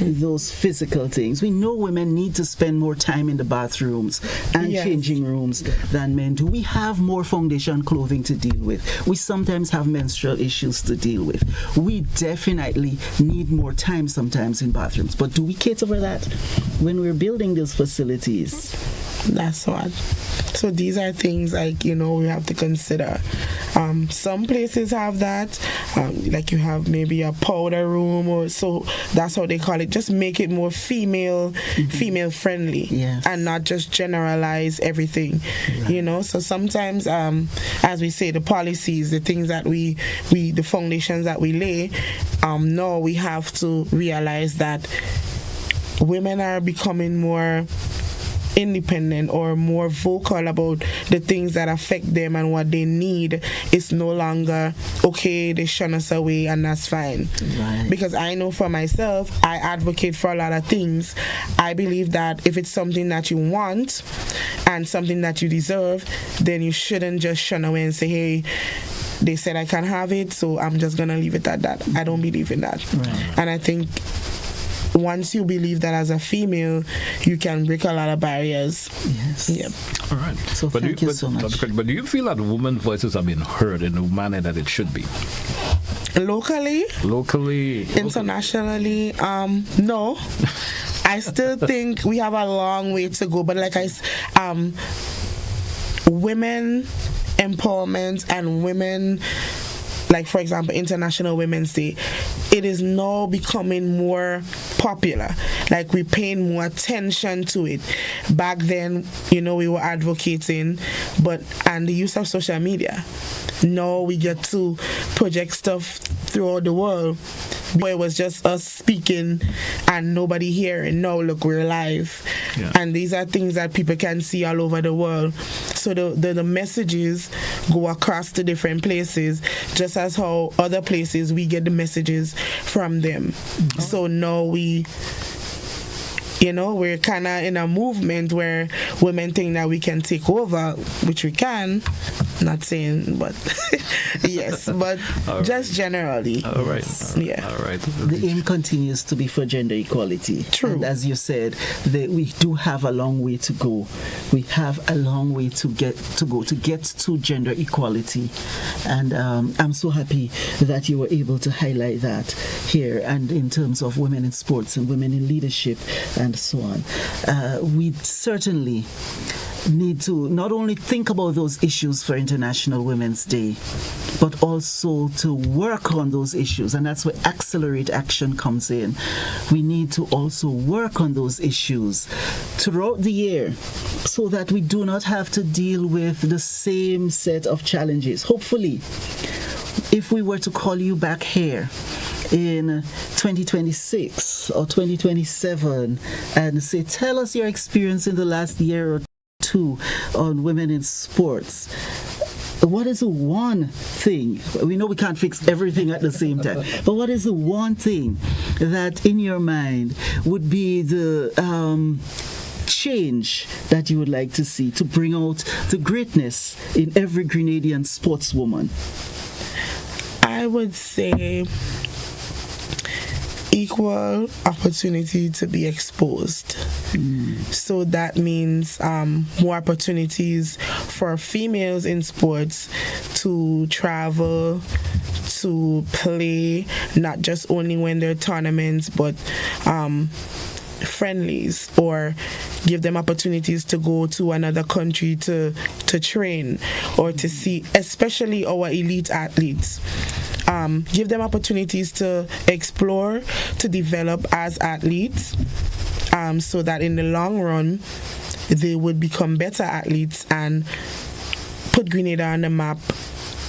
those physical things. We know women need to spend more time in the bathrooms and changing rooms than men do. We have more foundation clothing to deal with. We sometimes have menstrual issues to deal with. We definitely need more time sometimes in bathrooms. But do we cater for that when we're building those facilities? That's what. So these are things like, we have to consider. Some places have that, like you have maybe a powder room, or so that's how they call it. Just make it more female friendly, and not just generalize everything. So sometimes, as we say, the policies, the things that we the foundations that we lay, now we have to realize that women are becoming more independent or more vocal about the things that affect them and what they need. It's no longer okay, they shun us away and that's fine. Because I know for myself, I advocate for a lot of things. I believe that if it's something that you want and something that you deserve, then you shouldn't just shun away and say, hey, they said I can't have it, so I'm just gonna leave it at that. I don't believe in that. And I think once you believe that as a female, you can break a lot of barriers. All right. So thank you so much. But do you feel that women's voices have been heard in the manner that it should be? Locally, internationally, no. I still think we have a long way to go. But like women empowerment and women, like for example, International Women's Day, it is now becoming more popular. Like we're paying more attention to it. Back then, we were advocating, and the use of social media. Now we get to project stuff throughout the world. Before it was just us speaking and nobody hearing. Now look, we're live. And these are things that people can see all over the world. So the messages go across to different places, just as how other places we get the messages from them. So now we're kind of in a movement where women think that we can take over, which we can. Not saying, but yes, but just generally. All right. The aim continues to be for gender equality. True. And as you said, we do have a long way to go. We have a long way to get to gender equality. And I'm so happy that you were able to highlight that here, and in terms of women in sports and women in leadership and so on. We certainly need to not only think about those issues for International Women's Day, but also to work on those issues. And that's where Accelerate Action comes in. We need to also work on those issues throughout the year so that we do not have to deal with the same set of challenges. Hopefully, if we were to call you back here in 2026 or 2027 and say, tell us your experience in the last year or two on women in sports, what is the one thing, we know we can't fix everything at the same time, but what is the one thing that in your mind would be the change that you would like to see to bring out the greatness in every Grenadian sportswoman? I would say equal opportunity to be exposed. So that means more opportunities for females in sports to travel, to play, not just only when they're tournaments, but friendlies, or give them opportunities to go to another country to train or to see, especially our elite athletes. Give them opportunities to explore, to develop as athletes, so that in the long run they would become better athletes and put Grenada on the map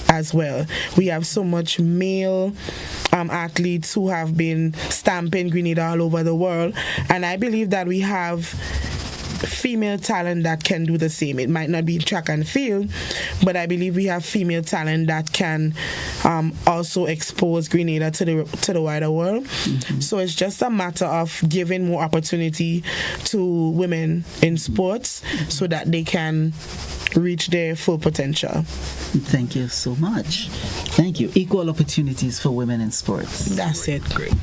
as well. We have so much male athletes who have been stamping Grenada all over the world. And I believe that we have female talent that can do the same. It might not be track and field, but I believe we have female talent that can also expose Grenada to the wider world. Mm-hmm. So it's just a matter of giving more opportunity to women in sports so that they can reach their full potential. Thank you so much. Thank you. Equal opportunities for women in sports. That's it. Great.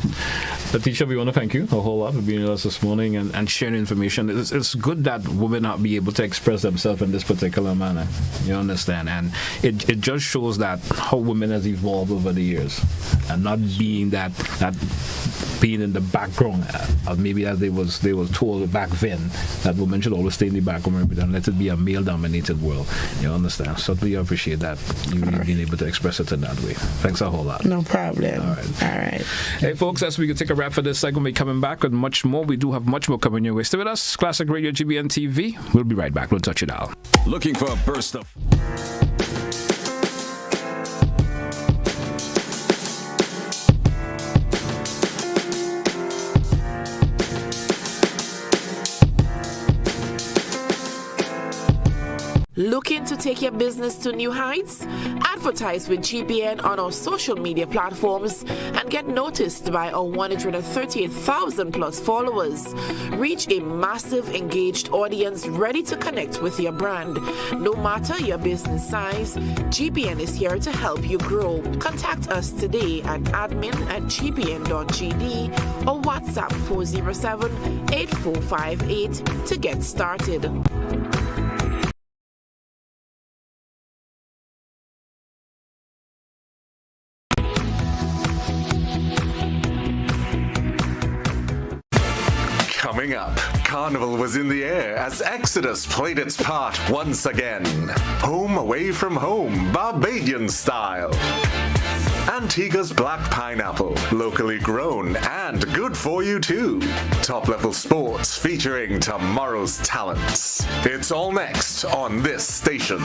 Letitia, we want to thank you a whole lot for being with us this morning and sharing information. It's good that women are be able to express themselves in this particular manner. You understand? And it just shows that how women has evolved over the years and not being that being in the background, maybe as they was told back then that women should always stay in the background and let it be a male-dominated world. You understand? Certainly appreciate that you've been able to express it in that way. Thanks a whole lot. No problem. All right. Hey, folks, as we can take a wrap for this segment, we're coming back with much more. We do have much more coming your way. Stay with us. Classic Radio GBN TV. We'll be right back. Don't touch it out. Looking for a burst of... Looking to take your business to new heights? Advertise with GBN on our social media platforms and get noticed by our 138,000 plus followers. Reach a massive engaged audience ready to connect with your brand. No matter your business size, GBN is here to help you grow. Contact us today at admin@gbn.gd or WhatsApp 407-8458 to get started. Coming up, Carnival was in the air as Exodus played its part once again. Home away from home, Barbadian style. Antigua's Black Pineapple, locally grown and good for you too. Top-level sports featuring tomorrow's talents. It's all next on this station.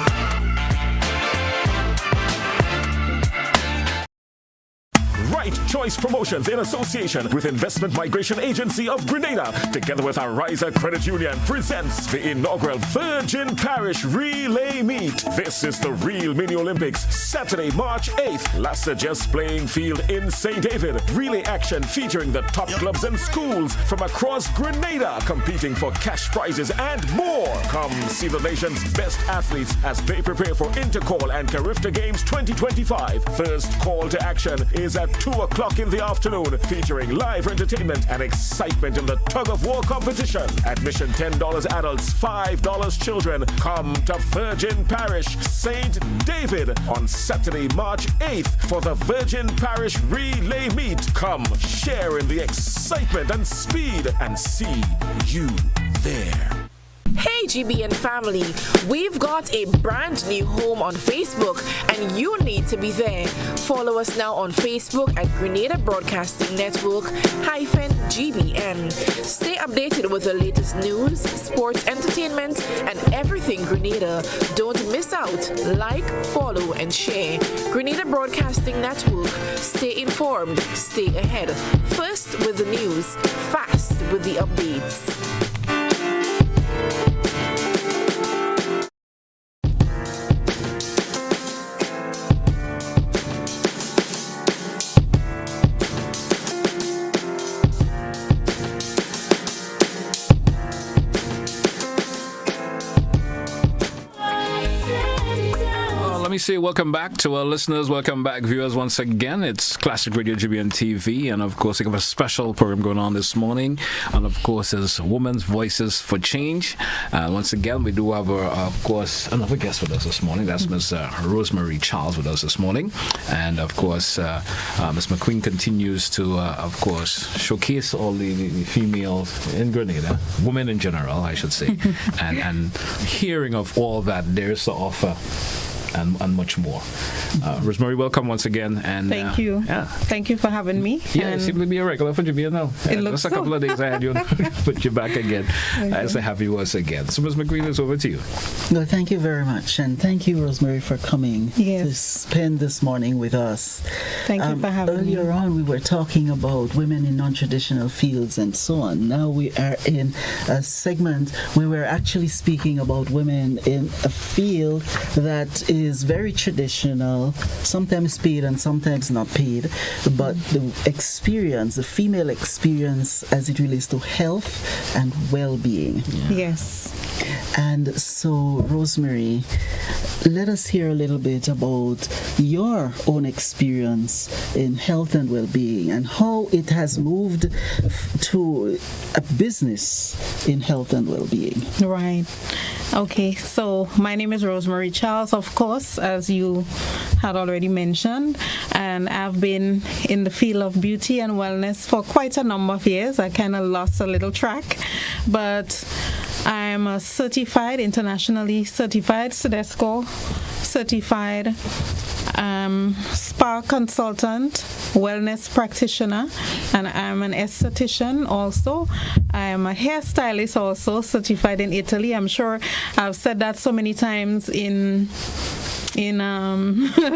Right Choice Promotions in association with Investment Migration Agency of Grenada, together with our Riser Credit Union, presents the inaugural Virgin Parish Relay Meet. This is the Real Mini Olympics, Saturday, March 8th. Lassages playing field in St. David. Relay action featuring the top clubs and schools from across Grenada, competing for cash prizes and more. Come see the nation's best athletes as they prepare for Intercall and Carifta Games 2025. First call to action is at 2 o'clock in the afternoon, featuring live entertainment and excitement in the tug-of-war competition. Admission $10 adults, $5 children. Come to Virgin Parish, St. David on Saturday, March 8th for the Virgin Parish Relay Meet. Come share in the excitement and speed and see you there. Hey GBN family, we've got a brand new home on Facebook and you need to be there. Follow us now on Facebook at Grenada Broadcasting Network -GBN. Stay updated with the latest news, sports, entertainment, and everything Grenada. Don't miss out. Like, follow, and share. Grenada Broadcasting Network. Stay informed, stay ahead. First with the news, fast with the updates. Let me say welcome back to our listeners, welcome back viewers once again. It's Classic Radio GBN TV, and of course we have a special program going on this morning, and of course it's Women's Voices for Change. Once again we do have of course another guest with us this morning. That's Ms. Rosemary Charles with us this morning, and of course Ms. McQueen continues to of course showcase all the females in Grenada, women in general I should say, and hearing of all that there's to offer and much more. Rosemary, welcome once again. And thank you. Yeah. Thank you for having me. Yeah, you seem to be a regular for GBN now. It looks just a couple of days I had you put you back again. Nice to have you once again. So Ms. McGreen, it's over to you. Well, thank you very much, and thank you, Rosemary, for coming to spend this morning with us. Thank you for having me. Earlier on, we were talking about women in non-traditional fields and so on. Now we are in a segment where we're actually speaking about women in a field that is very traditional, sometimes paid and sometimes not paid, but the experience, the female experience as it relates to health and well-being. Yes. And so, Rosemary, let us hear a little bit about your own experience in health and well-being and how it has moved to a business in health and well-being. Right. Okay, so my name is Rosemary Charles, of course, as you had already mentioned, and I've been in the field of beauty and wellness for quite a number of years. I kind of lost a little track, but I'm a certified, internationally certified, Telesford certified spa consultant, wellness practitioner, and I'm an esthetician also. I'm a hairstylist also, certified in Italy. I'm sure I've said that so many times in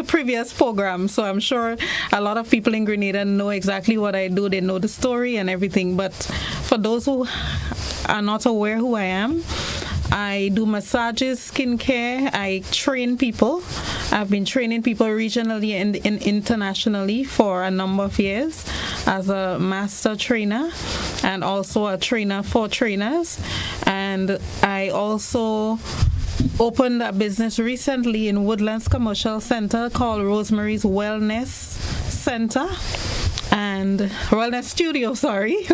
previous programs, so I'm sure a lot of people in Grenada know exactly what I do. They know the story and everything, but for those who are not aware who I am, I do massages, skincare, I train people. I've been training people regionally and internationally for a number of years as a master trainer and also a trainer for trainers. And I also opened a business recently in Woodlands Commercial Center called Rosemary's Wellness Center. And Wellness Studio, sorry.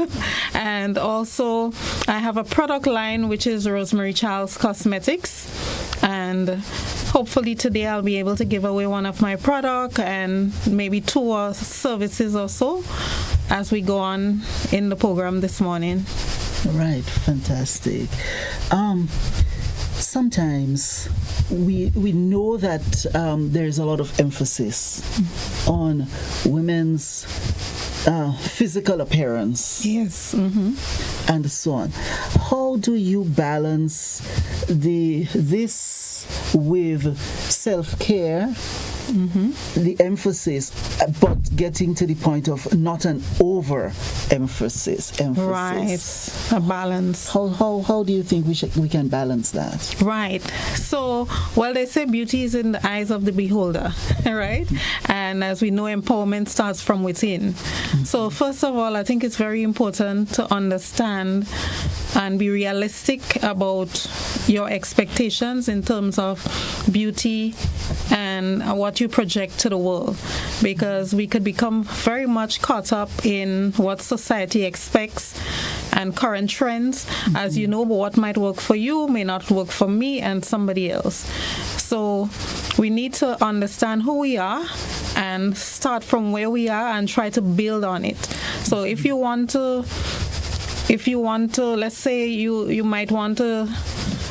And also I have a product line which is Rosemary Charles Cosmetics, and hopefully today I'll be able to give away one of my product and maybe 2 services or so as we go on in the program this morning. Right, fantastic. Sometimes we know that there's a lot of emphasis on women's physical appearance, and so on. How do you balance this with self-care, the emphasis, but getting to the point of not an over-emphasis? Right, a balance. How do you think we can balance that? Right. So, well, they say beauty is in the eyes of the beholder, right? And as we know, empowerment starts from within. So, first of all, I think it's very important to understand and be realistic about your expectations in terms of beauty and what you project to the world, because we could become very much caught up in what society expects and current trends. As you know, what might work for you may not work for me and somebody else. So we need to understand who we are and start from where we are and try to build on it. So if you want to, let's say you might want to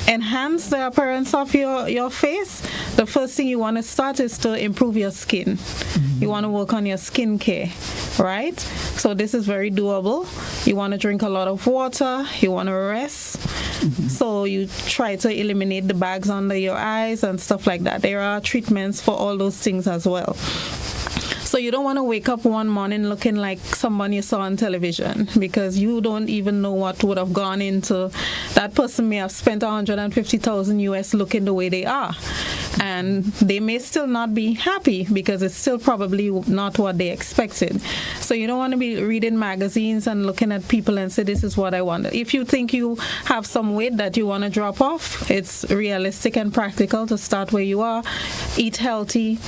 enhance the appearance of your face, the first thing you want to start is to improve your skin. You want to work on your skincare, right? So this is very doable. You want to drink a lot of water, you want to rest. So you try to eliminate the bags under your eyes and stuff like that. There are treatments for all those things as well. So you don't want to wake up one morning looking like someone you saw on television, because you don't even know what would have gone into that person. May have spent $150,000 US looking the way they are, and they may still not be happy because it's still probably not what they expected. So you don't want to be reading magazines and looking at people and say, this is what I want. If you think you have some weight that you want to drop off, it's realistic and practical to start where you are. Eat healthy,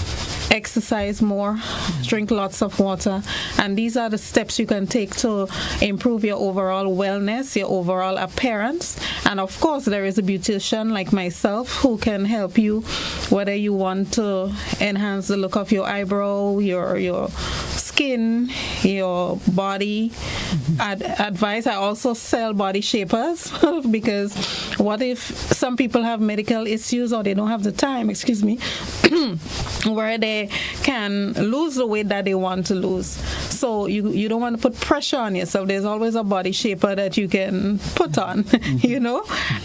exercise more, drink lots of water, and these are the steps you can take to improve your overall wellness, your overall appearance. And of course, there is a beautician like myself who can help you, whether you want to enhance the look of your eyebrow, your skin, your body advice. I also sell body shapers because what if some people have medical issues or they don't have the time, where they can lose the weight that they want to lose. So you don't want to put pressure on yourself. There's always a body shaper that you can put on,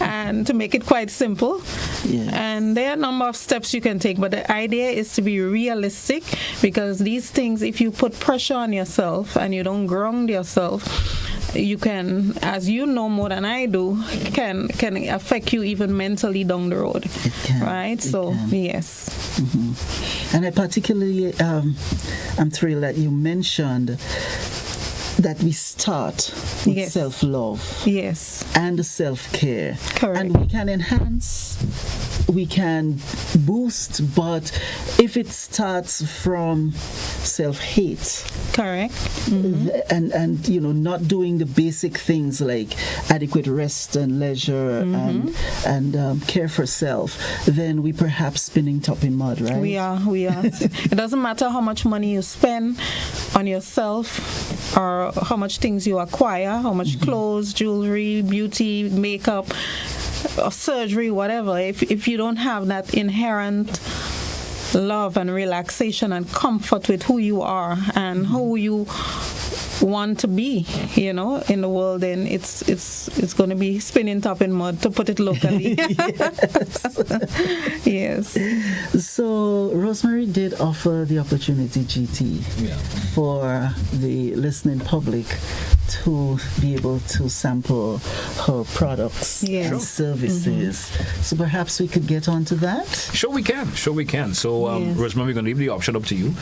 and to make it quite simple. Yes. And there are a number of steps you can take, but the idea is to be realistic, because these things, if you put pressure on yourself and you don't ground yourself, you can, as you know more than I do, can affect you even mentally down the road. It can. Right? So, yes. Mm-hmm. And I particularly, I'm thrilled that you mentioned that we start with self-love. Yes. And self-care. Correct. And we can enhance, we can boost, but if it starts from self-hate. Correct. And not doing the basic things like adequate rest and leisure and care for self, then we perhaps spinning top in mud, right? We are. It doesn't matter how much money you spend on yourself or how much things you acquire, how much clothes, jewelry, beauty, makeup, or surgery, whatever. If you don't have that inherent love and relaxation and comfort with who you are and who you want to be, in the world, then it's going to be spinning top in mud, to put it locally. Yes. So Rosemary did offer the opportunity, GT, for the listening public to be able to sample her products and services. So perhaps we could get on to that? Sure we can. So Rosemary, we're going to leave the option up to you.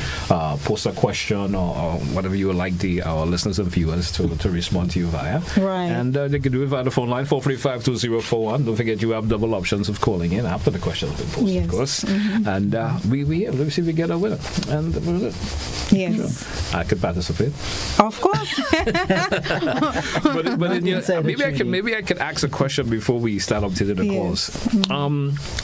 Post a question or whatever you would like our listeners and viewers to respond to you via. Right. And they can do it via the phone line 435-2041. Don't forget you have double options of calling in after the question has been posted, of course. And let's see if we get a winner. And yes. I could participate. Of course. but maybe I could ask a question before we start up to the calls.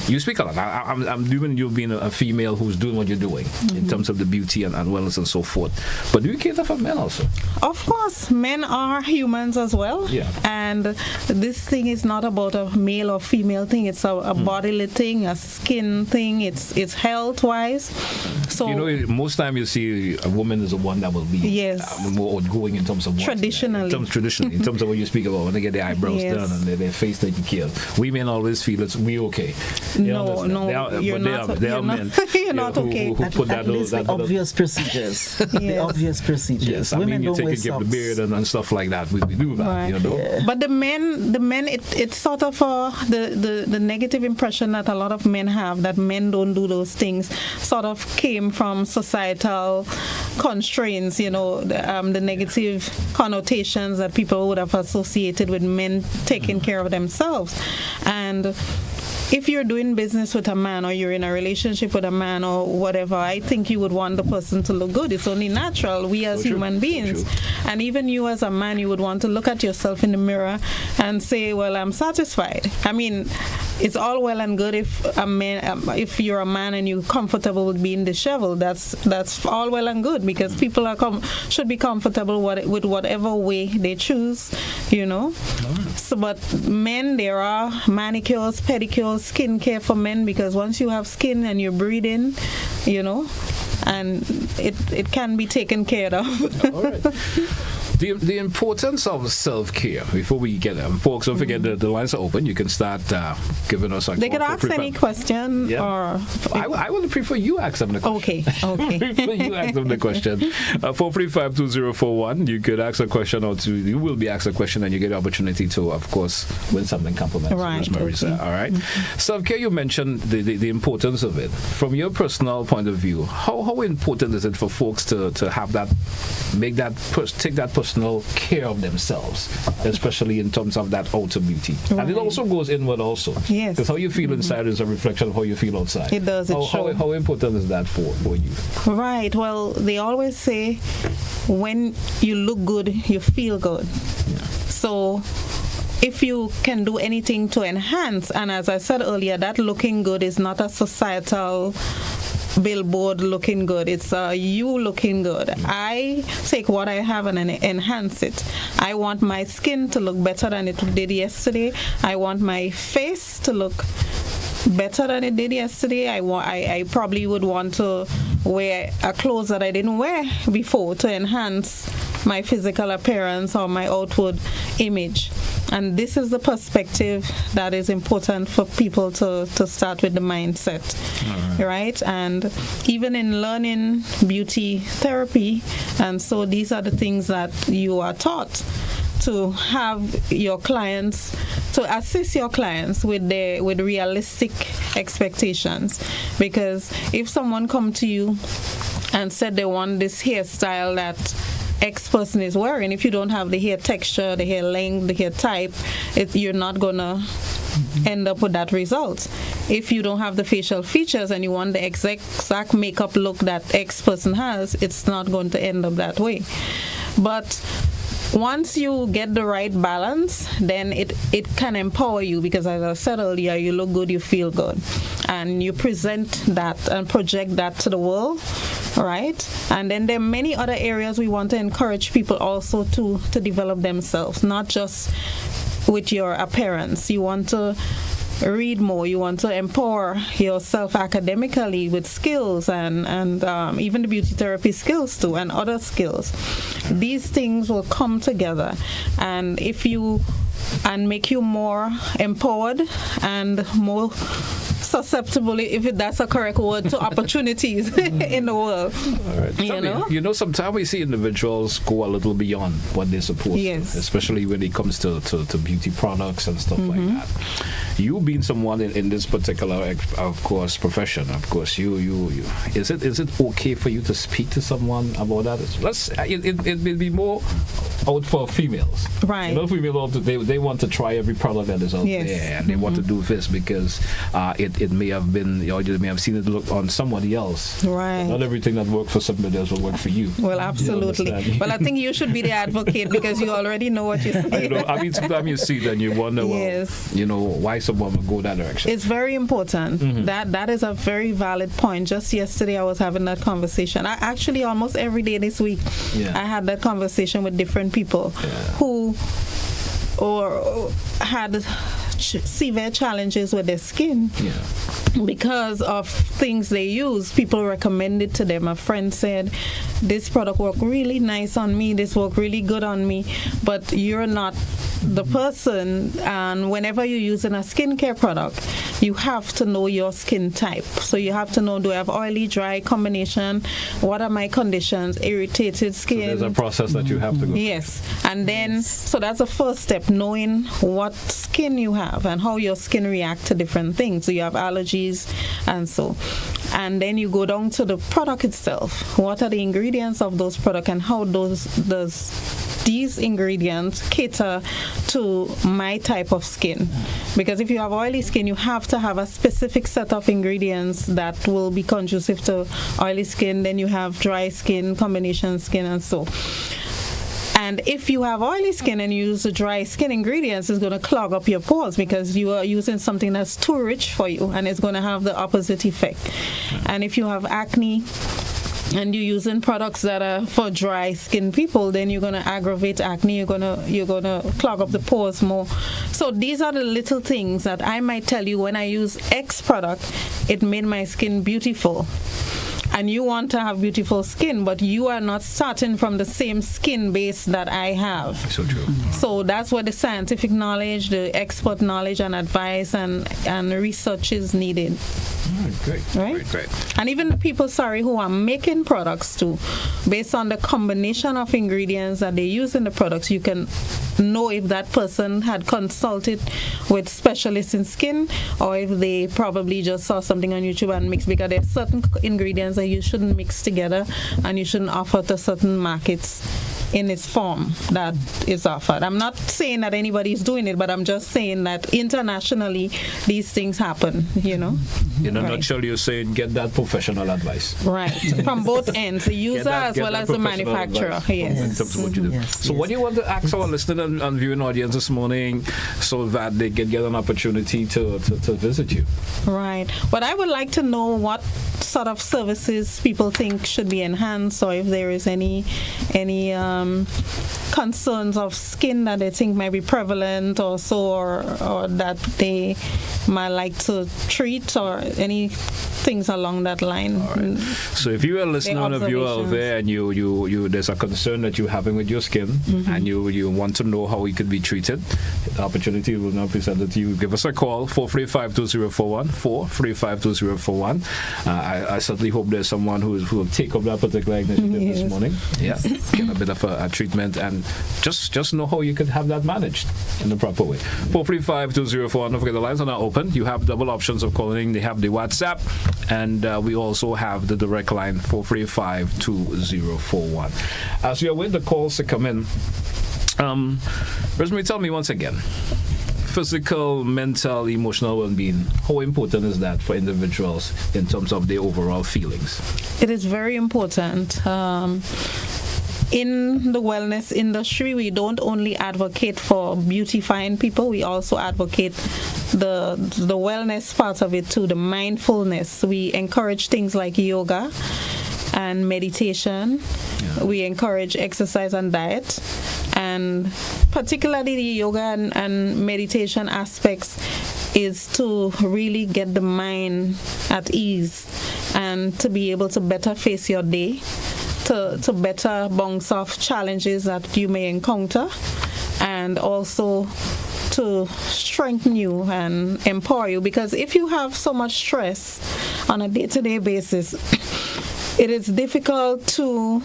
You speak a lot. I'm doing you being a female who's doing what you're doing in terms of the beauty and wellness and so forth. But do you cater for men also? Of course, men are humans as well. Yeah. And this thing is not about a male or female thing. It's a bodily thing, a skin thing. It's health wise. So most time you see a woman is the one that will be more outgoing in terms of traditionally. In terms of what you speak about when they get their eyebrows done and their face taken care of. We men always feel it's we okay. No, you're not. They are men. You're not okay. Who put that obvious procedures. The obvious procedures. Yes, women you don't wear take socks. the beard and stuff like that. We do that, right. But the men, it's sort of the negative impression that a lot of men have that men don't do those things sort of came from societal constraints, the negative connotations that people would have associated with men taking care of themselves. And if you're doing business with a man or you're in a relationship with a man or whatever, I think you would want the person to look good. It's only natural. We as human beings. And even you as a man, you would want to look at yourself in the mirror and say, well, I'm satisfied. I mean, it's all well and good if you're a man and you're comfortable with being disheveled. That's all well and good, because people should be comfortable with whatever way they choose, So, but men, there are manicures, pedicures, skincare for men, because once you have skin and you're breathing, and it can be taken care of. All right. The importance of self-care before we get them. Folks, don't forget the lines are open. You can start giving us a They can ask any question. Or I would prefer you ask them the question. Okay. You ask them the question. 435-2041. You could ask a question or two. You will be asked a question and you get the opportunity to, of course, win something complimentary. Right. All right. Self-care, you mentioned the importance of it. From your personal point of view, how important is it for folks to have that, take that personal care of themselves, especially in terms of that outer beauty? Right. And it also goes inward also. Yes. Because how you feel inside is a reflection of how you feel outside. It does. How important is that for you? Right. Well, they always say when you look good, you feel good. Yeah. So if you can do anything to enhance, and as I said earlier, that looking good is not a societal billboard looking good. It's you looking good. I take what I have and enhance it. I want my skin to look better than it did yesterday. I want my face to look better than it did yesterday. I probably would want to wear a clothes that I didn't wear before to enhance my physical appearance or my outward image. And this is the perspective that is important for people to start with the mindset, right? And even in learning beauty therapy, and so these are the things that you are taught to have your clients, to assist your clients with realistic expectations. Because if someone come to you and said they want this hairstyle that X person is wearing, if you don't have the hair texture, the hair length, the hair type, you're not gonna end up with that result. If you don't have the facial features and you want the exact makeup look that X person has, it's not going to end up that way. But once you get the right balance, then it can empower you, because as I said earlier, you look good, you feel good, and you present that and project that to the world, right? And then there are many other areas we want to encourage people also to develop themselves, not just with your appearance. You want to read more, you want to empower yourself academically with skills and even the beauty therapy skills too, and other skills. These things will come together and make you more empowered and more susceptible, if that's a correct word, to opportunities in the world. Right. You know, sometimes we see individuals go a little beyond what they're supposed to, especially when it comes to beauty products and stuff like that. You being someone in this particular, of course, profession, of course, you is it okay for you to speak to someone about that? It will be more out for females, right? You know, females, they want to try every product that is out there, and they want to do this because it may have been, they may have seen it look on somebody else. Right. Not everything that worked for somebody else will work for you. Well, absolutely. Well, I think you should be the advocate because you already know what you're saying. I mean, sometimes you see that and you wonder, why someone would go that direction. It's very important. That is a very valid point. Just yesterday, I was having that conversation. I actually almost every day this week, I had that conversation with different people who had severe challenges with their skin because of things they use. People recommended to them. A friend said, this product worked really nice on me, this worked really good on me, but you're not the person. And whenever you're using a skincare product, you have to know your skin type. So you have to know, do I have oily, dry combination? What are my conditions? Irritated skin. So there's a process that you have to go through. Yes. And then, so that's the first step, knowing what skin you have and how your skin reacts to different things. So you have allergies and so. And then you go down to the product itself. What are the ingredients of those products and how does these ingredients cater to my type of skin? Because if you have oily skin, you have to have a specific set of ingredients that will be conducive to oily skin. Then you have dry skin, combination skin, and so. And if you have oily skin and you use the dry skin ingredients, it's going to clog up your pores because you are using something that's too rich for you, and it's going to have the opposite effect. And if you have acne and you're using products that are for dry skin people, then you're going to aggravate acne. You're going to clog up the pores more. So these are the little things that I might tell you, when I use X product, it made my skin beautiful. And you want to have beautiful skin, but you are not starting from the same skin base that I have. So true. So that's where the scientific knowledge, the expert knowledge and advice and research is needed. Great. Right? Great. And even the people, who are making products too, based on the combination of ingredients that they use in the products, you can know if that person had consulted with specialists in skin or if they probably just saw something on YouTube and mixed, because there are certain ingredients that you shouldn't mix together and you shouldn't offer to certain markets in its form that is offered. I'm not saying that anybody's doing it, but I'm just saying that internationally these things happen, In a nutshell, you're saying get that professional advice. Right. From both ends, the user as well as the manufacturer. Yes. In terms of what you do. So what do you want to ask our listening and viewing audience this morning so that they can get an opportunity to visit you? Right. But I would like to know what sort of services people think should be enhanced, or if there is any concerns of skin that they think might be prevalent or so, or that they might like to treat, or any things along that line. Right. So if you are listening on a viewer out there and you there's a concern that you're having with your skin, and you want to know how it could be treated, the opportunity will now present to you. Give us a call, 435-2041, 435-2041. I certainly hope there's someone who will take up that particular initiative this morning. Yeah, get a bit of a treatment and just know how you can have that managed in the proper way. 435-2041. Don't forget the lines are now open. You have double options of calling. They have the WhatsApp, and we also have the direct line, 435-2041. As we are waiting the calls to come in, Rosemary, tell me once again, physical, mental, emotional well-being, how important is that for individuals in terms of their overall feelings? It is very important. In the wellness industry, we don't only advocate for beautifying people, we also advocate the wellness part of it too, the mindfulness. We encourage things like yoga and meditation. We encourage exercise and diet, and particularly the yoga and meditation aspects is to really get the mind at ease and to be able to better face your day, to better bounce off challenges that you may encounter, and also to strengthen you and empower you. Because if you have so much stress on a day-to-day basis, it is difficult to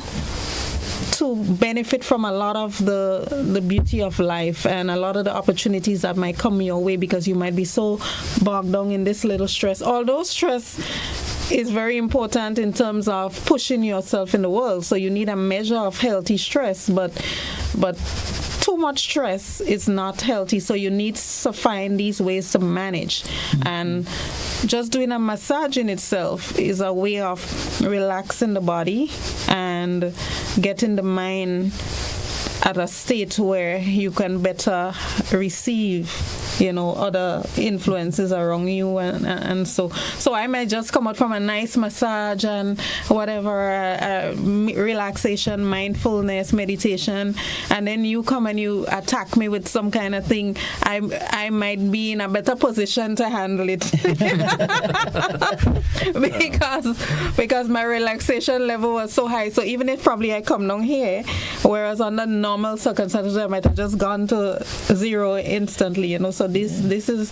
benefit from a lot of the beauty of life and a lot of the opportunities that might come your way, because you might be so bogged down in this little stress. Although stress is very important in terms of pushing yourself in the world, so you need a measure of healthy stress, but too much stress is not healthy, so you need to find these ways to manage. And just doing a massage in itself is a way of relaxing the body and getting the mind at a state where you can better receive other influences around you, and so I might just come out from a nice massage and whatever, relaxation, mindfulness, meditation, and then you come and you attack me with some kind of thing. I might be in a better position to handle it because my relaxation level was so high. So even if probably I come down here, whereas under normal circumstances I might have just gone to zero instantly, So this is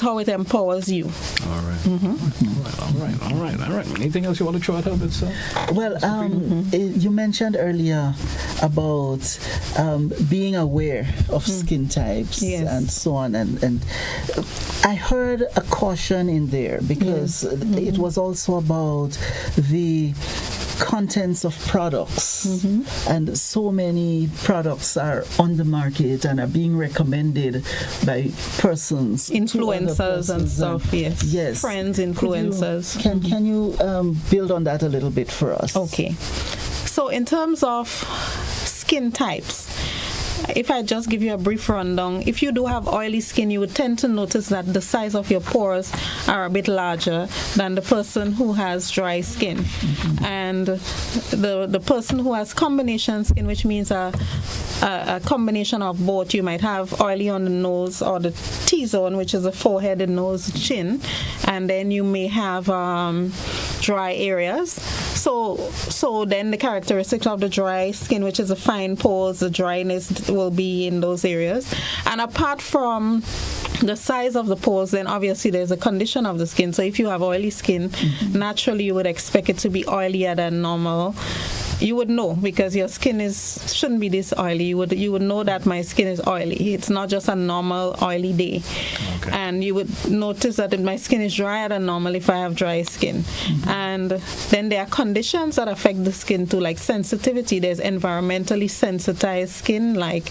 how it empowers you. All right. All right. Anything else you want to throw out of it, sir? Well, you mentioned earlier about being aware of skin types and so on, and I heard a caution in there, because it was also about the contents of products, and so many products are on the market and are being recommended by persons, influencers and stuff. Yes, friends, influencers. Can you build on that a little bit for us? Okay, so in terms of skin types, if I just give you a brief rundown, if you do have oily skin, you would tend to notice that the size of your pores are a bit larger than the person who has dry skin. And the person who has combination skin, which means a combination of both, you might have oily on the nose or the T-zone, which is the forehead, the nose, chin, and then you may have dry areas. So then the characteristics of the dry skin, which is the fine pores, the dryness will be in those areas. And apart from the size of the pores, then obviously there's a condition of the skin. So if you have oily skin, naturally you would expect it to be oilier than normal. you would know because your skin shouldn't be this oily. You would know that my skin is oily. It's not just a normal oily day. Okay. And you would notice that my skin is drier than normal if I have dry skin. And then there are conditions that affect the skin too, like sensitivity. There's environmentally sensitized skin, like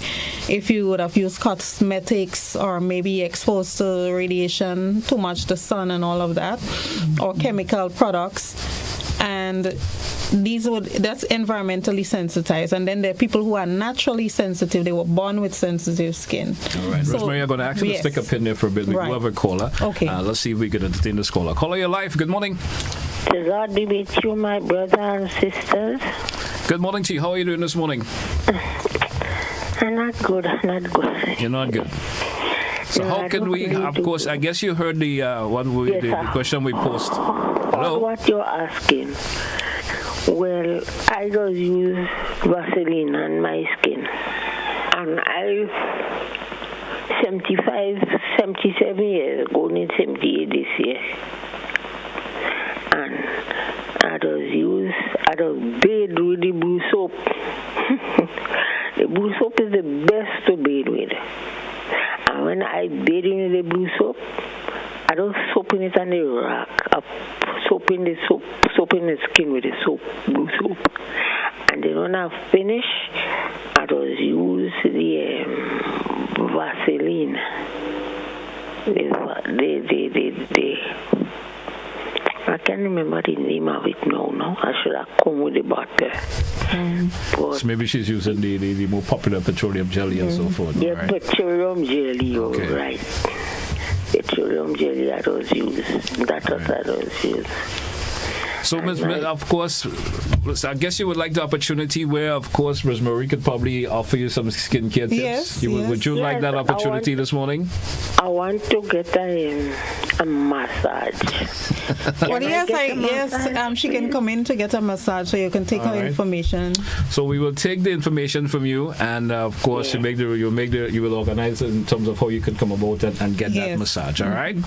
if you would have used cosmetics or maybe exposed to radiation, too much the sun and all of that, or chemical products. And that's environmentally sensitized. And then there are people who are naturally sensitive. They were born with sensitive skin. All right. So, Rosemary, I'm going to actually stick a pin there for a bit. We do have a caller. Okay. Let's see if we can entertain this caller. Caller, your life. Good morning. The Lord be with you, my brothers and sisters. Good morning to you. How are you doing this morning? I'm not good. You're not good. So how can we, of course, I guess you heard the the question we posed. Hello? What you're asking. Well, I just use Vaseline on my skin. And I 77 years, going in 78 this year. And I just bathe with the blue soap. The blue soap is the best to bathe with. And when I bathe in the blue soap, I don't soap in it on the rack. I soap in the skin with the soap, blue soap. And then when I finish, I just use the Vaseline. I can't remember the name of it now. No, I should have come with the bottle. So maybe she's using the more popular petroleum jelly and so forth. Yeah, right? Petroleum jelly, right. Petroleum jelly I don't use. That's what I don't use. So, Ms. Of course, I guess you would like the opportunity where, of course, Rosemary could probably offer you some skincare tips. Would you like that opportunity this morning? I want to get a massage. She can come in to get a massage, so you can take her information. So we will take the information from you, and of course, you will organize it in terms of how you can come about and get that massage. All right.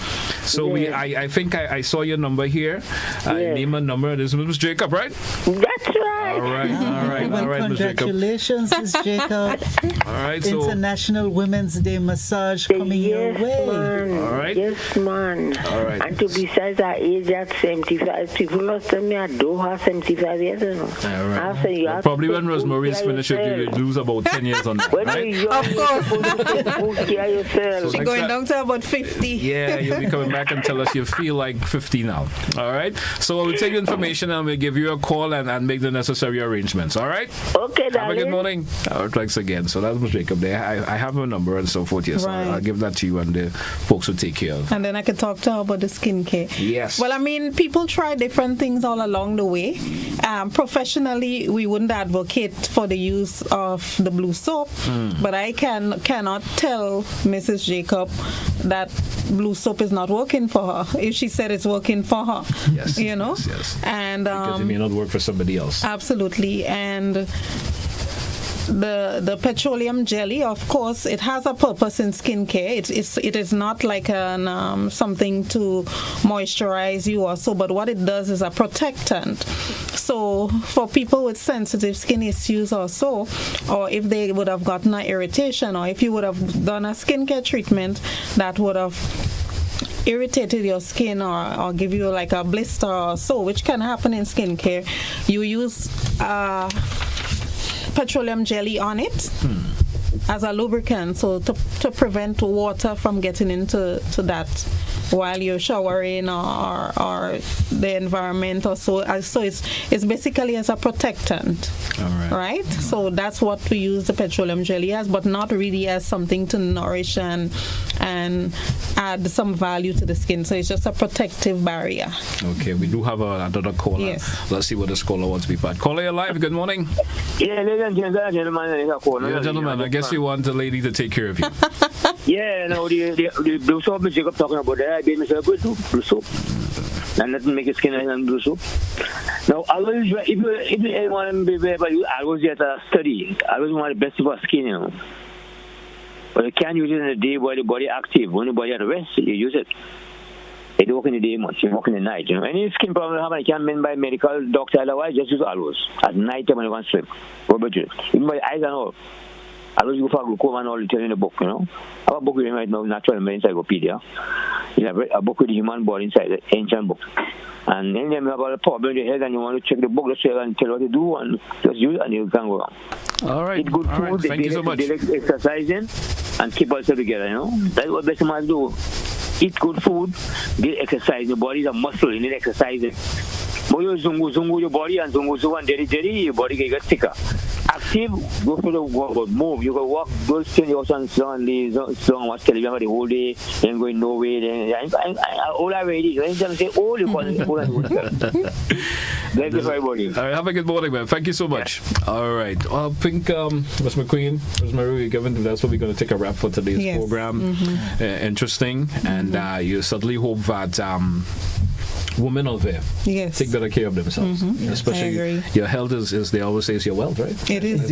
So I think I saw your number here. Name and number. This is Ms. Jacob, right? That's right. All right, Ms. Jacob. Congratulations, Ms. Jacob. All right. So International Women's Day massage coming your way. Man. All right. Yes, man. All right. And to besides our age at 75, people lost me I do have 75 years. All right. Probably when Rosemary is finished, you lose about 10 years on that, right? Of course. She's going down to about 50. Yeah, you'll be coming back and tell us you feel like 50 now. All right. So we'll take information and we'll give you a call and make the necessary arrangements. All right. Okay, darling. Have a good morning. Thanks again. So that was Jacob there. I have her number and so forth. Yes, right. I'll give that to you and the folks will take care of. And then I could talk to her about the skincare. Yes. Well, I mean, people try different things all along the way. Professionally, we wouldn't advocate for the use of the blue soap, but I cannot tell Mrs. Jacob that blue soap is not working for her if she said it's working for her. Yes. You know? Yes. And because it may not work for somebody else. Absolutely. And the petroleum jelly, of course, it has a purpose in skincare. It is not like something to moisturize you or so, but what it does is a protectant. So for people with sensitive skin issues or so, or if they would have gotten an irritation, or if you would have done a skincare treatment that would have irritated your skin or give you like a blister or so, which can happen in skincare, you use petroleum jelly on it as a lubricant, so to prevent water from getting into that while you're showering or the environment or so. So it's basically as a protectant. All right. So that's what we use the petroleum jelly as, but not really as something to nourish and add some value to the skin. So it's just a protective barrier. Okay, we do have another caller. Yes. Let's see what this caller wants to be part. Caller, you're live. Good morning. Yeah, ladies and gentlemen. Yeah, gentlemen, I guess you want the lady to take care of you. Yeah, no, the blue soap Mr. Jacob talking about that, I made myself good too, blue soap. And let me make your skin and blue soap. Now, always, if you want to be better, you always get a study. I always want the best for skin, you know. But you can't use it in the day while the body active. When the body at rest, you use it. They don't work in the day much, they work in the night, you know. Any skin problem you have, I can't mean by medical doctor, otherwise just use aloes. At night time when you want to sleep. What about you? Even by eyes and all. Aloes you go for glaucoma and all, you tell in the book, you know. I have a book with him right now, Natural Encyclopedia. It's a book with the human body inside, the ancient book. And then you have a problem in your head and you want to check the book, just and tell what to do and just use it and you can go wrong. All right. Eat good food, Right. Thank you so much. Exercising and keep ourselves together, you know. That's what best man do. Eat good food, get exercise. Your body is a muscle, you need exercising. But you zungu your body and zungu and jerry, your body get thicker. Active, go for the workout, move. You can walk, go stand your son, watch television for the whole day, then going nowhere. Then all I ready. When them say all, you call it all and good. Thank you for everybody. All right, have a good morning, man. Thank you so much. Yeah. All right. I think Ms. McQueen, Rosemary, given that's what we're going to take a wrap for today's program. Interesting, and you certainly hope that women out there take better care of themselves. Especially your health is they always say is your wealth, right? It is.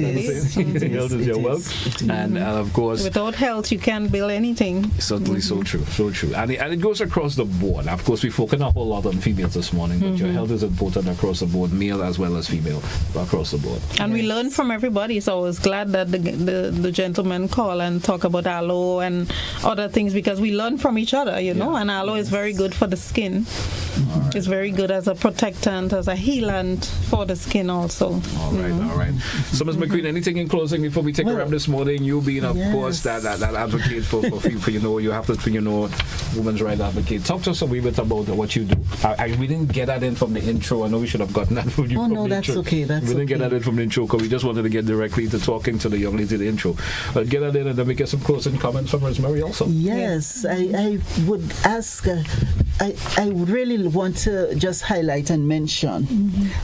Your health is your wealth. And of course, without health you can't build anything. Certainly so true. And it goes across the board. Of course, we've spoken a whole lot on females this morning, but your health is important across the board, male as well as female, across the board. And we learn from everybody, so I was glad that the gentleman call and talk about aloe and other things, because we learn from each other, you know, and aloe is very good for the skin. Right. It's very good as a protectant, as a healant for the skin also. All right. So, Ms. McQueen, anything in closing before we take a wrap this morning? You being, of course, that advocate for you have to, women's rights advocate. Talk to us a wee bit about what you do. We didn't get that in from the intro. I know we should have gotten that from you. Oh, no, that's okay. We didn't get that in from the intro because we just wanted to get directly to talking to the young lady in the intro. But get that in and then we get some closing comments from Rosemary also. Yes, I would ask, I would really want to just highlight and mention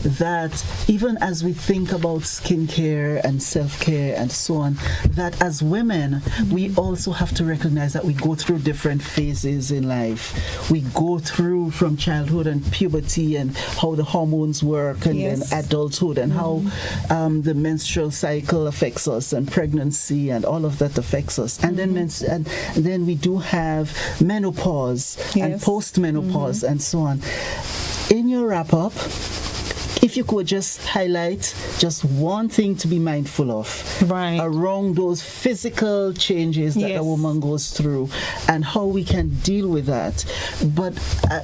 that even as we think about skincare and self-care and so on, that as women, we also have to recognize that we go through different phases in life. We go through from childhood and puberty and how the hormones work, and then adulthood and how the menstrual cycle affects us, and pregnancy and all of that affects us. And then we do have menopause and post-menopause and so on. In your wrap-up, if you could just highlight just one thing to be mindful of around those physical changes that a woman goes through and how we can deal with that. But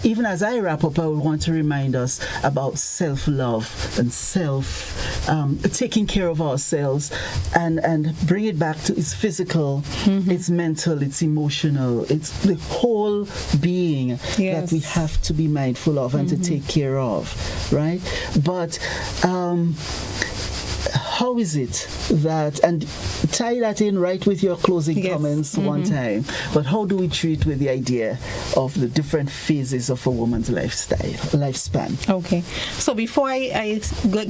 even as I wrap up, I would want to remind us about self-love and taking care of ourselves and bring it back to its physical, its mental, its emotional, it's the whole being that we have to be mindful of and to take care of, right? But how is it that, and tie that in right with your closing comments one time, but how do we treat with the idea of the different phases of a woman's lifespan? Okay, so before I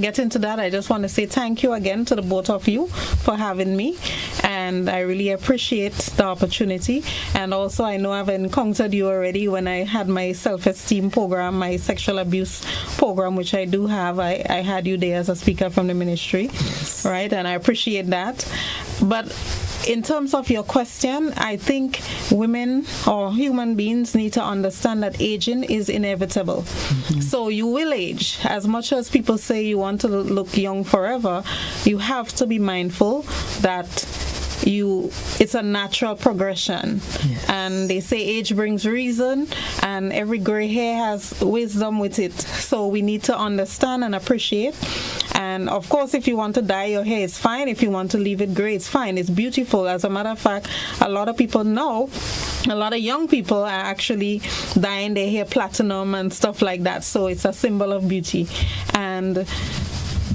get into that, I just want to say thank you again to the both of you for having me, and I really appreciate the opportunity. And also, I know I've encountered you already when I had my self-esteem program, my sexual abuse program, which I do have. I had you there as a speaker from the ministry, right? And I appreciate that. But in terms of your question, I think women or human beings need to understand that aging is inevitable. So you will age. As much as people say you want to look young forever, you have to be mindful that it's a natural progression. And they say age brings reason, and every gray hair has wisdom with it. So we need to understand and appreciate. And of course, if you want to dye your hair, it's fine. If you want to leave it gray, it's fine. It's beautiful. As a matter of fact, a lot of people know, a lot of young people are actually dyeing their hair platinum and stuff like that. So it's a symbol of beauty. And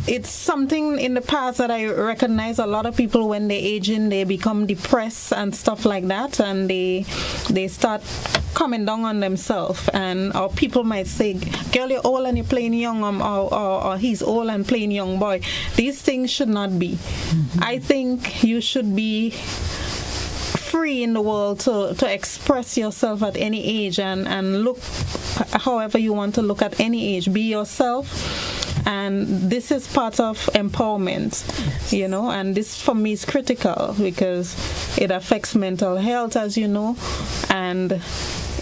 it's something in the past that I recognize. A lot of people, when they're aging, they become depressed and stuff like that, and they start coming down on themselves. And or people might say, girl, you're old and you're playing young, or he's old and playing young boy. These things should not be. I think you should be free in the world to express yourself at any age and look however you want to look at any age. Be yourself. And this is part of empowerment, you know, and this for me is critical because it affects mental health, as you know, and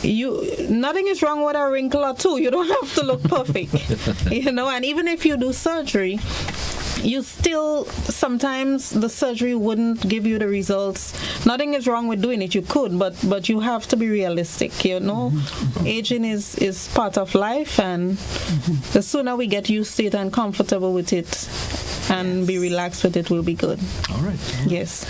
nothing is wrong with a wrinkle or two. You don't have to look perfect, and even if you do surgery, you still, sometimes the surgery wouldn't give you the results. Nothing is wrong with doing it. You could, but you have to be realistic, Aging is part of life, and the sooner we get used to it and comfortable with it and be relaxed with it, will be good. All right. Yes.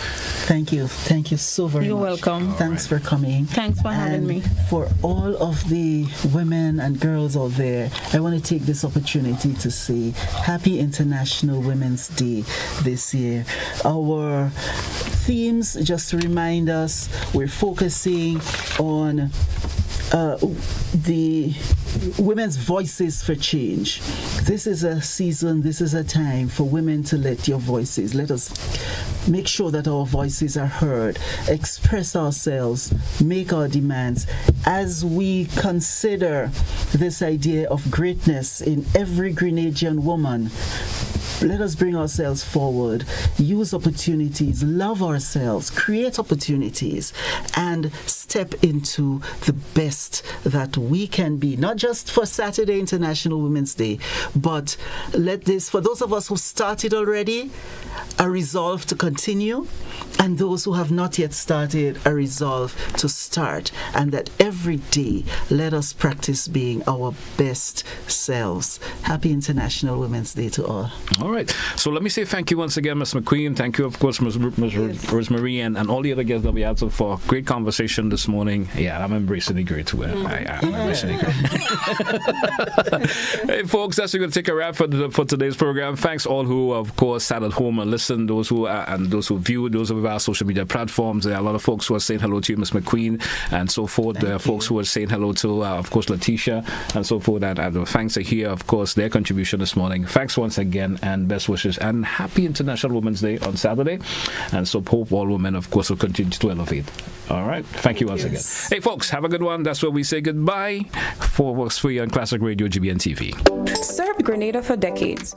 Thank you so very much. You're welcome. Thanks for coming. Thanks for having me. For all of the women and girls out there, I want to take this opportunity to say Happy International Women's Day this year. Our themes, just to remind us, we're focusing on the women's voices for change. This is a season, this is a time for women to let us make sure that our voices are heard, express ourselves, make our demands. As we consider this idea of greatness in every Grenadian woman, let us bring ourselves forward, use opportunities, love ourselves, create opportunities, and step into the best that we can be. Not just for Saturday, International Women's Day, but let this, for those of us who started already, a resolve to continue, and those who have not yet started, a resolve to start, and that every day let us practice being our best selves. Happy International Women's Day to all. All right. So let me say thank you once again, Ms. McQueen. Thank you, of course, Ms. Rosemary, and all the other guests that we had for great conversation this morning. Yeah, I'm embracing the great too. I'm embracing the great. Hey, folks, that's going to take a wrap for today's program. Thanks all who, of course, sat at home and listened, those who viewed, those of our social media platforms. There are a lot of folks who are saying hello to you, Ms. McQueen, and so forth. There are folks who are saying hello to, of course, Letitia, and so forth. And thanks to hear, of course, their contribution this morning. Thanks once again, and best wishes, and happy International Women's Day on Saturday. And so hope all women, of course, will continue to elevate. All right. Thank you once again. Hey, folks, have a good one. That's where we say goodbye. For Works Free on Classic Radio, GBN TV. Served Grenada for decades.